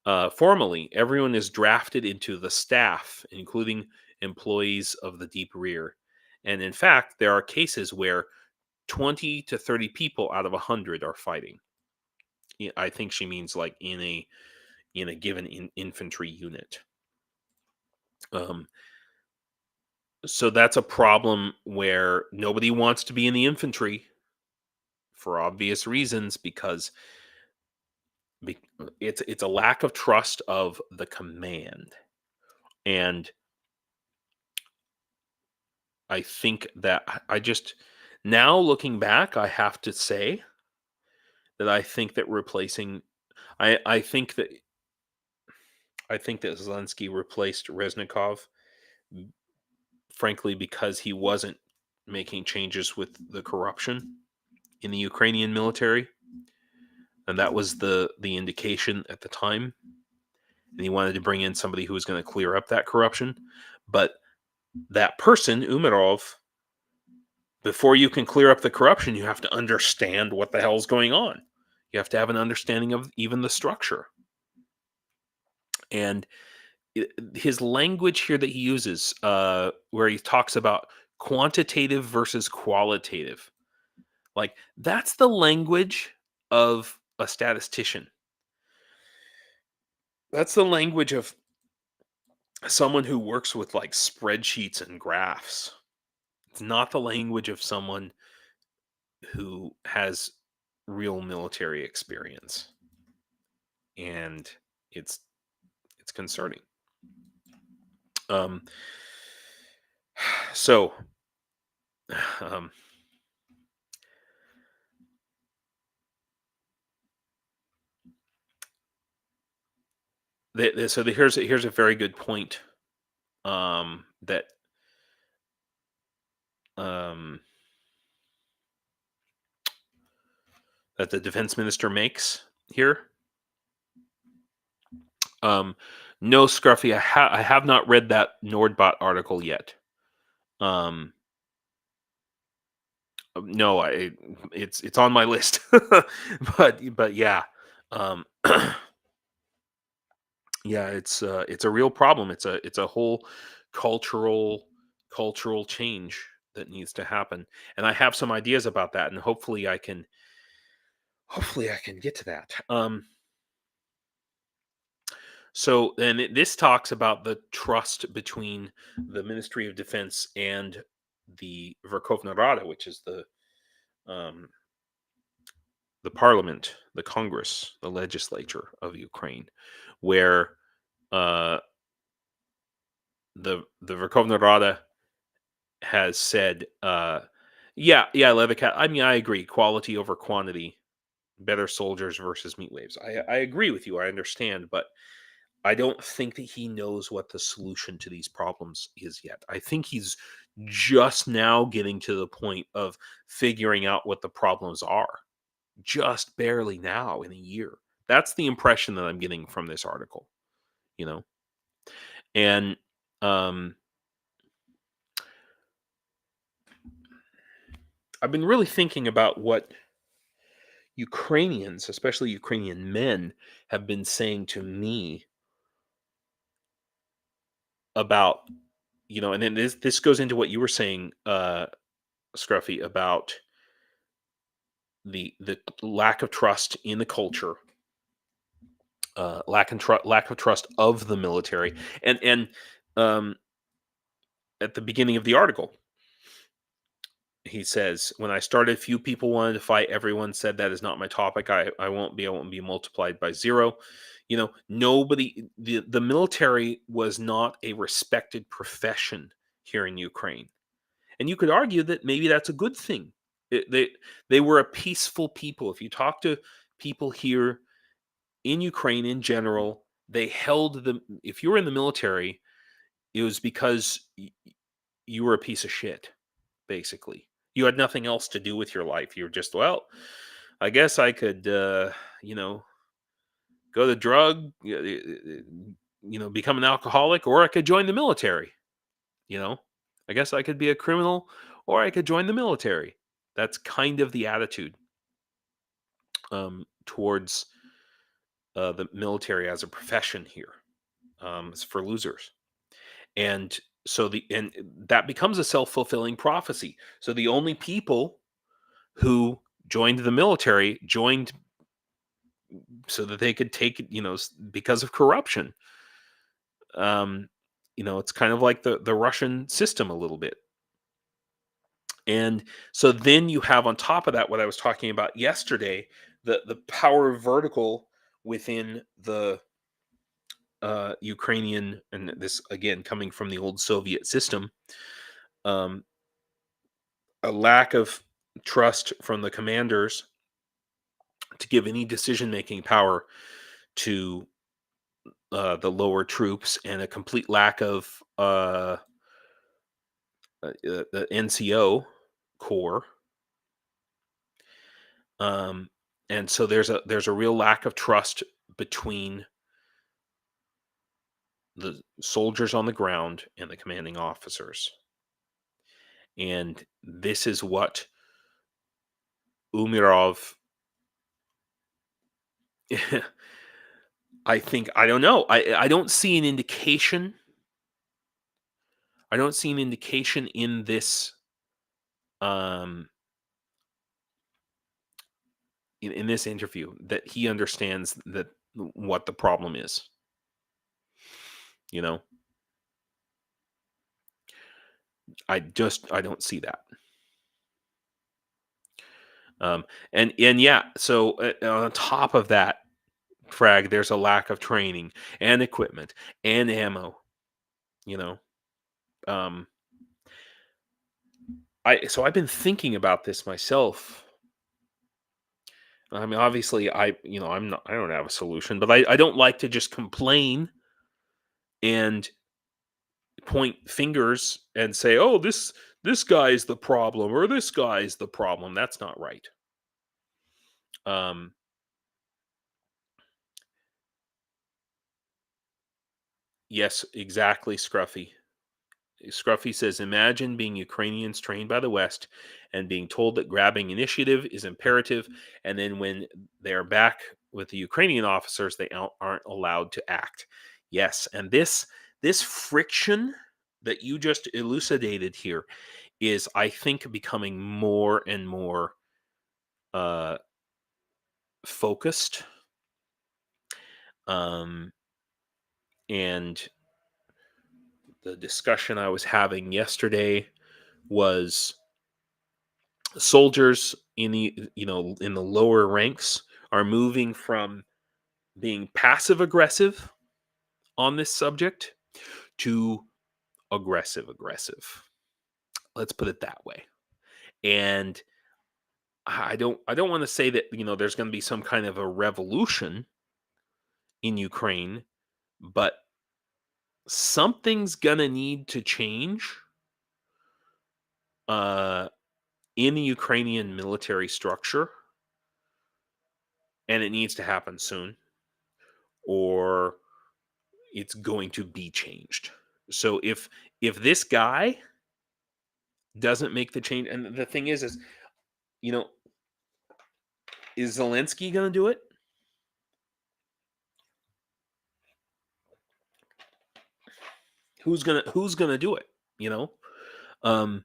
[SPEAKER 1] Formally, everyone is drafted into the staff, including employees of the deep rear. And in fact, there are cases where 20 to 30 people out of 100 are fighting. I think she means like in a given infantry unit. So that's a problem where nobody wants to be in the infantry for obvious reasons, because it's a lack of trust of the command. And I think that I just, now looking back, I have to say that I think that replacing, I think that Zelensky replaced Reznikov, frankly, because he wasn't making changes with the corruption in the Ukrainian military, and that was the indication at the time. And he wanted to bring in somebody who was going to clear up that corruption. But that person, Umarov, before you can clear up the corruption, you have to understand what the hell is going on. You have to have an understanding of even the structure. And his language here that he uses, where he talks about quantitative versus qualitative, like that's the language of a statistician. That's the language of someone who works with like spreadsheets and graphs. It's not the language of someone who has real military experience. And it's concerning. So here's a very good point that that the defense minister makes here. No, Scruffy, I have not read that Nordbot article yet. No, it's on my list, but yeah, yeah, it's a real problem. It's a whole cultural change that needs to happen, and I have some ideas about that, and hopefully I can get to that. So then this talks about the trust between the Ministry of Defense and the Verkhovna Rada, which is the parliament, the Congress, the legislature of Ukraine, where the Verkhovna Rada has said, yeah, Levicat. I mean, I agree. Quality over quantity, better soldiers versus meat waves. I agree with you. I understand, but I don't think that he knows what the solution to these problems is yet. I think he's just now getting to the point of figuring out what the problems are. Just barely now in a year. That's the impression that I'm getting from this article, you know? And I've been really thinking about what Ukrainians, especially Ukrainian men, have been saying to me about, and then this goes into what you were saying, Scruffy, about the lack of trust in the culture, lack of trust of the military, and um, at the beginning of the article, he says, "When I started, few people wanted to fight. Everyone said that is not my topic. I won't be multiplied by zero." Nobody. The military was not a respected profession here in Ukraine, and you could argue that maybe that's a good thing. They were a peaceful people. If you talk to people here in Ukraine in general, they held the. If you were in the military, it was because you were a piece of shit. Basically, you had nothing else to do with your life. You were just, well, I guess I could, go to drug, become an alcoholic, or I could join the military. I guess I could be a criminal, or I could join the military. That's kind of the attitude towards the military as a profession here. It's for losers, and and that becomes a self-fulfilling prophecy. So the only people who joined the military joined so that they could take, because of corruption. It's kind of like the Russian system a little bit. And so then you have on top of that what I was talking about yesterday, the power vertical within the Ukrainian, and this again coming from the old Soviet system, a lack of trust from the commanders to give any decision-making power to the lower troops, and a complete lack of the NCO corps. And so there's a real lack of trust between the soldiers on the ground and the commanding officers. And this is what Umirov, I think, I don't know. I don't see an indication. I don't see an indication in this in this interview that he understands that what the problem is. I don't see that. And yeah, so on top of that, Frag, there's a lack of training and equipment and ammo. Um, I've been thinking about this myself. I mean, obviously, I don't have a solution, but I don't like to just complain and point fingers and say, "Oh, this guy's the problem," or "This guy's the problem." That's not right. Yes, exactly, Scruffy. Scruffy says, "Imagine being Ukrainians trained by the West and being told that grabbing initiative is imperative, and then when they're back with the Ukrainian officers, they aren't allowed to act." Yes, and this friction that you just elucidated here is, I think, becoming more and more uh, focused, and the discussion I was having yesterday was soldiers in the lower ranks are moving from being passive aggressive on this subject to aggressive. Let's put it that way. And I don't want to say that there's going to be some kind of a revolution in Ukraine, but something's going to need to change in the Ukrainian military structure, and it needs to happen soon, or it's going to be changed. So if this guy doesn't make the change, and the thing is you know, is Zelensky going to do it? Who's gonna do it? Um,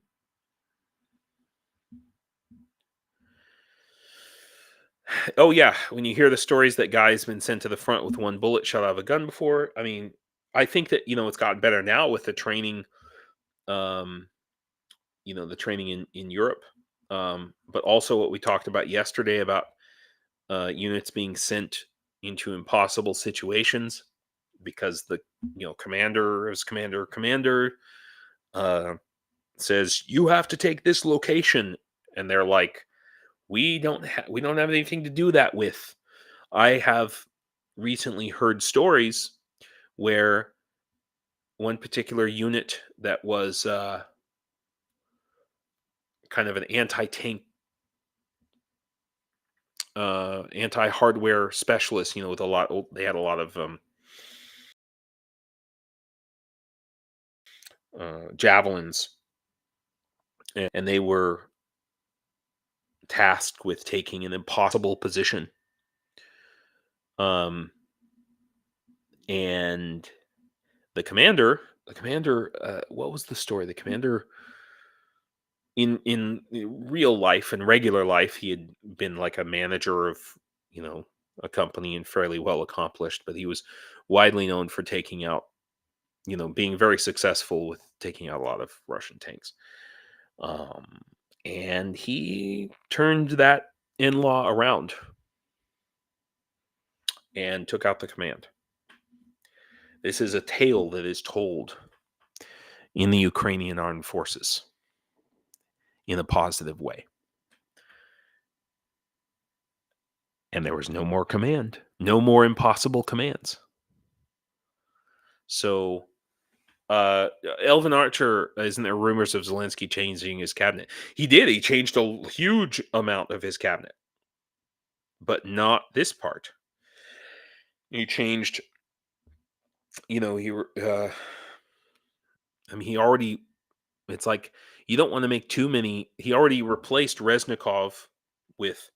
[SPEAKER 1] Oh yeah, when you hear the stories that guys been sent to the front with one bullet shot out of a gun before, I mean, I think that it's gotten better now with the training, um, the training in Europe, but also what we talked about yesterday about units being sent into impossible situations because the commander uh, says you have to take this location, and they're like, we don't have anything to do that with. I have recently heard stories where one particular unit that was kind of an anti-tank, anti-hardware specialist, with they had a lot of javelins, and they were tasked with taking an impossible position. Um, and the commander, what was the story? The commander in real life and regular life, he had been like a manager of you know a company and fairly well accomplished, but he was widely known for taking out, being very successful with taking out a lot of Russian tanks. Um, and he turned that in-law around and took out the command. This is a tale that is told in the Ukrainian armed forces in a positive way. And there was no more command, no more impossible commands. So, Elvin Archer, isn't there rumors of Zelensky changing his cabinet? He did. He changed a huge amount of his cabinet, but not this part. He changed, I mean, he already, it's like, you don't want to make too many. He already replaced Reznikov with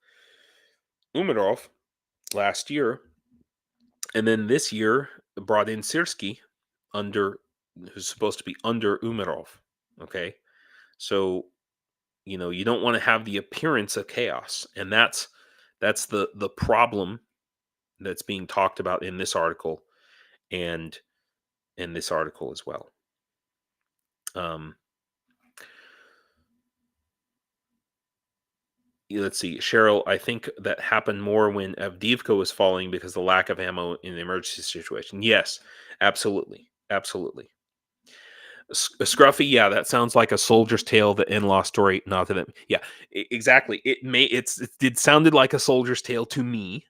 [SPEAKER 1] Umarov last year. And then this year brought in Sirsky who's supposed to be under Umarov. Okay. So, you don't want to have the appearance of chaos. And that's the problem that's being talked about in this article and in this article as well. Um, let's see, Cheryl, I think that happened more when Avdiivka was falling because of the lack of ammo in the emergency situation. Yes, absolutely. Absolutely. Scruffy, yeah, that sounds like a soldier's tale, the in-law story. Not that yeah, exactly. It sounded like a soldier's tale to me,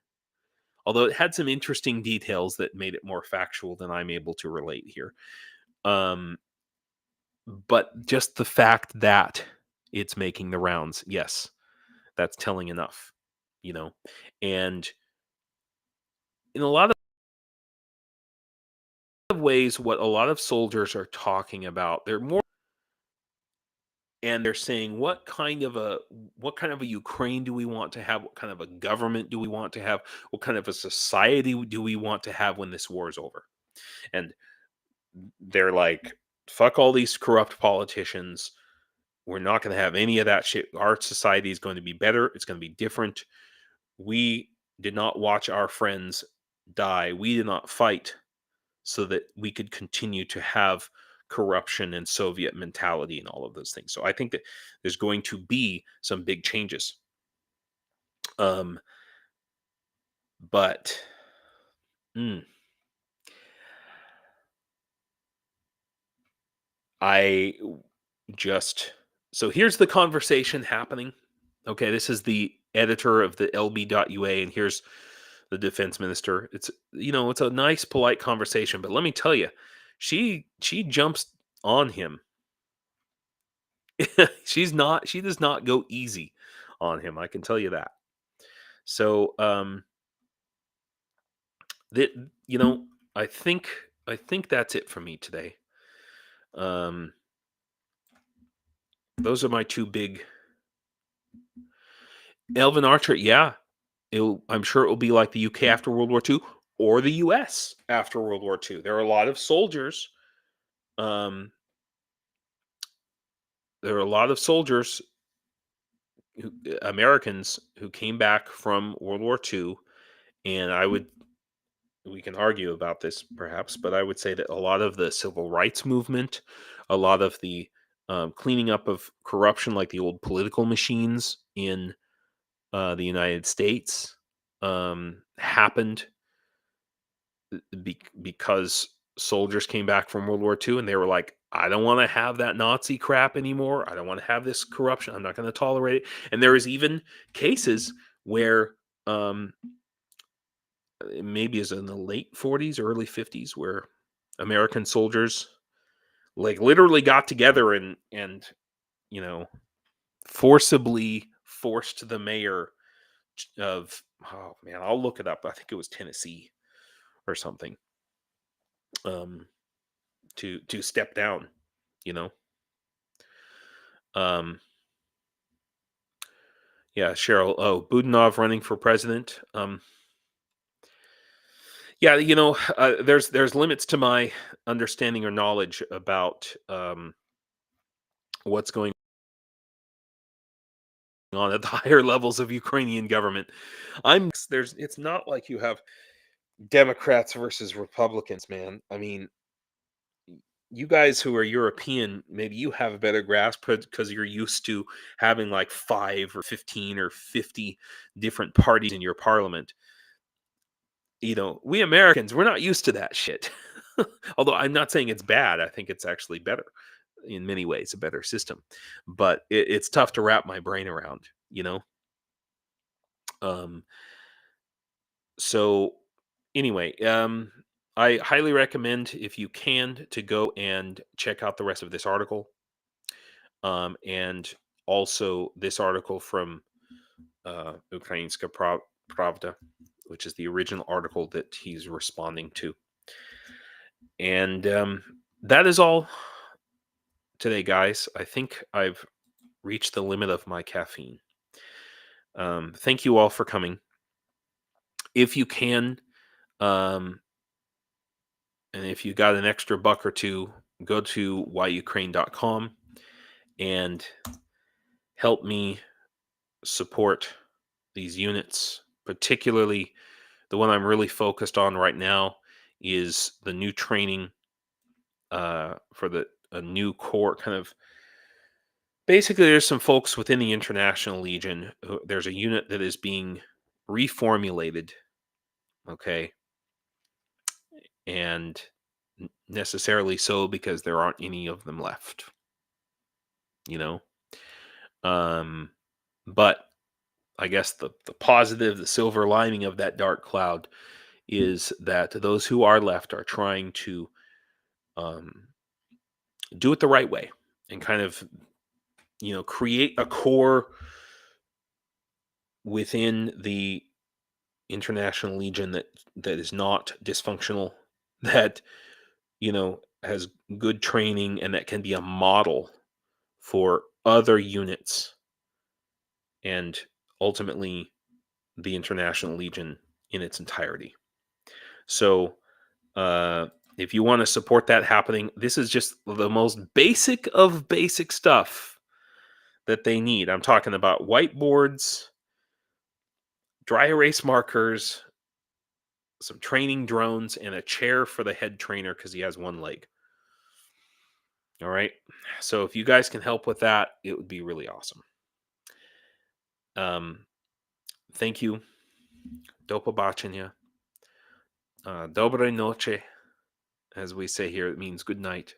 [SPEAKER 1] although it had some interesting details that made it more factual than I'm able to relate here. But just the fact that it's making the rounds, yes, that's telling enough, you know. And in a lot of ways, what a lot of soldiers are talking about, they're more, and they're saying, what kind of a Ukraine do we want to have? What kind of a government do we want to have? What kind of a society do we want to have when this war is over? And they're like, fuck all these corrupt politicians. We're not going to have any of that shit. Our society is going to be better. It's going to be different. We did not watch our friends die. We did not fight so that we could continue to have corruption and Soviet mentality and all of those things. So I think that there's going to be some big changes. Um, but mm, I just so here's the conversation happening. Okay, this is the editor of the LB.UA, and here's the defense minister. It's a nice, polite conversation, but let me tell you, she jumps on him. She does not go easy on him, I can tell you that. So that you know, I think that's it for me today. Um those are my two big. Elvin Archer, yeah. I'm sure it will be like the UK after World War II or the US after World War II. There are a lot of soldiers. Um, there are a lot of soldiers Americans who came back from World War II, and we can argue about this perhaps, but I would say that a lot of the civil rights movement, a lot of the cleaning up of corruption, like the old political machines in the United States, happened because soldiers came back from World War II and they were like, I don't want to have that Nazi crap anymore. I don't want to have this corruption. I'm not going to tolerate it. And there is even cases where maybe is in the late 40s, early 50s, where American soldiers like literally got together and you know forcibly forced the mayor of, oh man, I'll look it up. I think it was Tennessee or something, um to step down, you know. Um yeah, Cheryl. Oh, Budanov running for president. Yeah, there's limits to my understanding or knowledge about what's going on at the higher levels of Ukrainian government. It's not like you have Democrats versus Republicans, man. I mean, you guys who are European, maybe you have a better grasp because you're used to having like 5 or 15 or 50 different parties in your parliament. We Americans, we're not used to that shit. Although I'm not saying it's bad. I think it's actually better in many ways, a better system. But it's tough to wrap my brain around, you know? Um, so anyway, I highly recommend, if you can, to go and check out the rest of this article. And also this article from Ukrainska Pravda, which is the original article that he's responding to. And that is all today, guys. I think I've reached the limit of my caffeine. Thank you all for coming. If you can, and if you got an extra buck or two, go to whyukraine.com and help me support these units. Particularly, the one I'm really focused on right now is the new training for a new core kind of. Basically, there's some folks within the International Legion. There's a unit that is being reformulated, okay, and necessarily so because there aren't any of them left, you know. But I guess the positive, the silver lining of that dark cloud is that those who are left are trying to um, do it the right way and kind of, create a core within the International Legion that is not dysfunctional, that has good training, and that can be a model for other units and ultimately the International Legion in its entirety. So if you want to support that happening, this is just the most basic of basic stuff that they need. I'm talking about whiteboards, dry erase markers, some training drones, and a chair for the head trainer because he has one leg. All right. So if you guys can help with that, it would be really awesome. Thank you. Do побачення. Доброй ночи, as we say here. It means good night.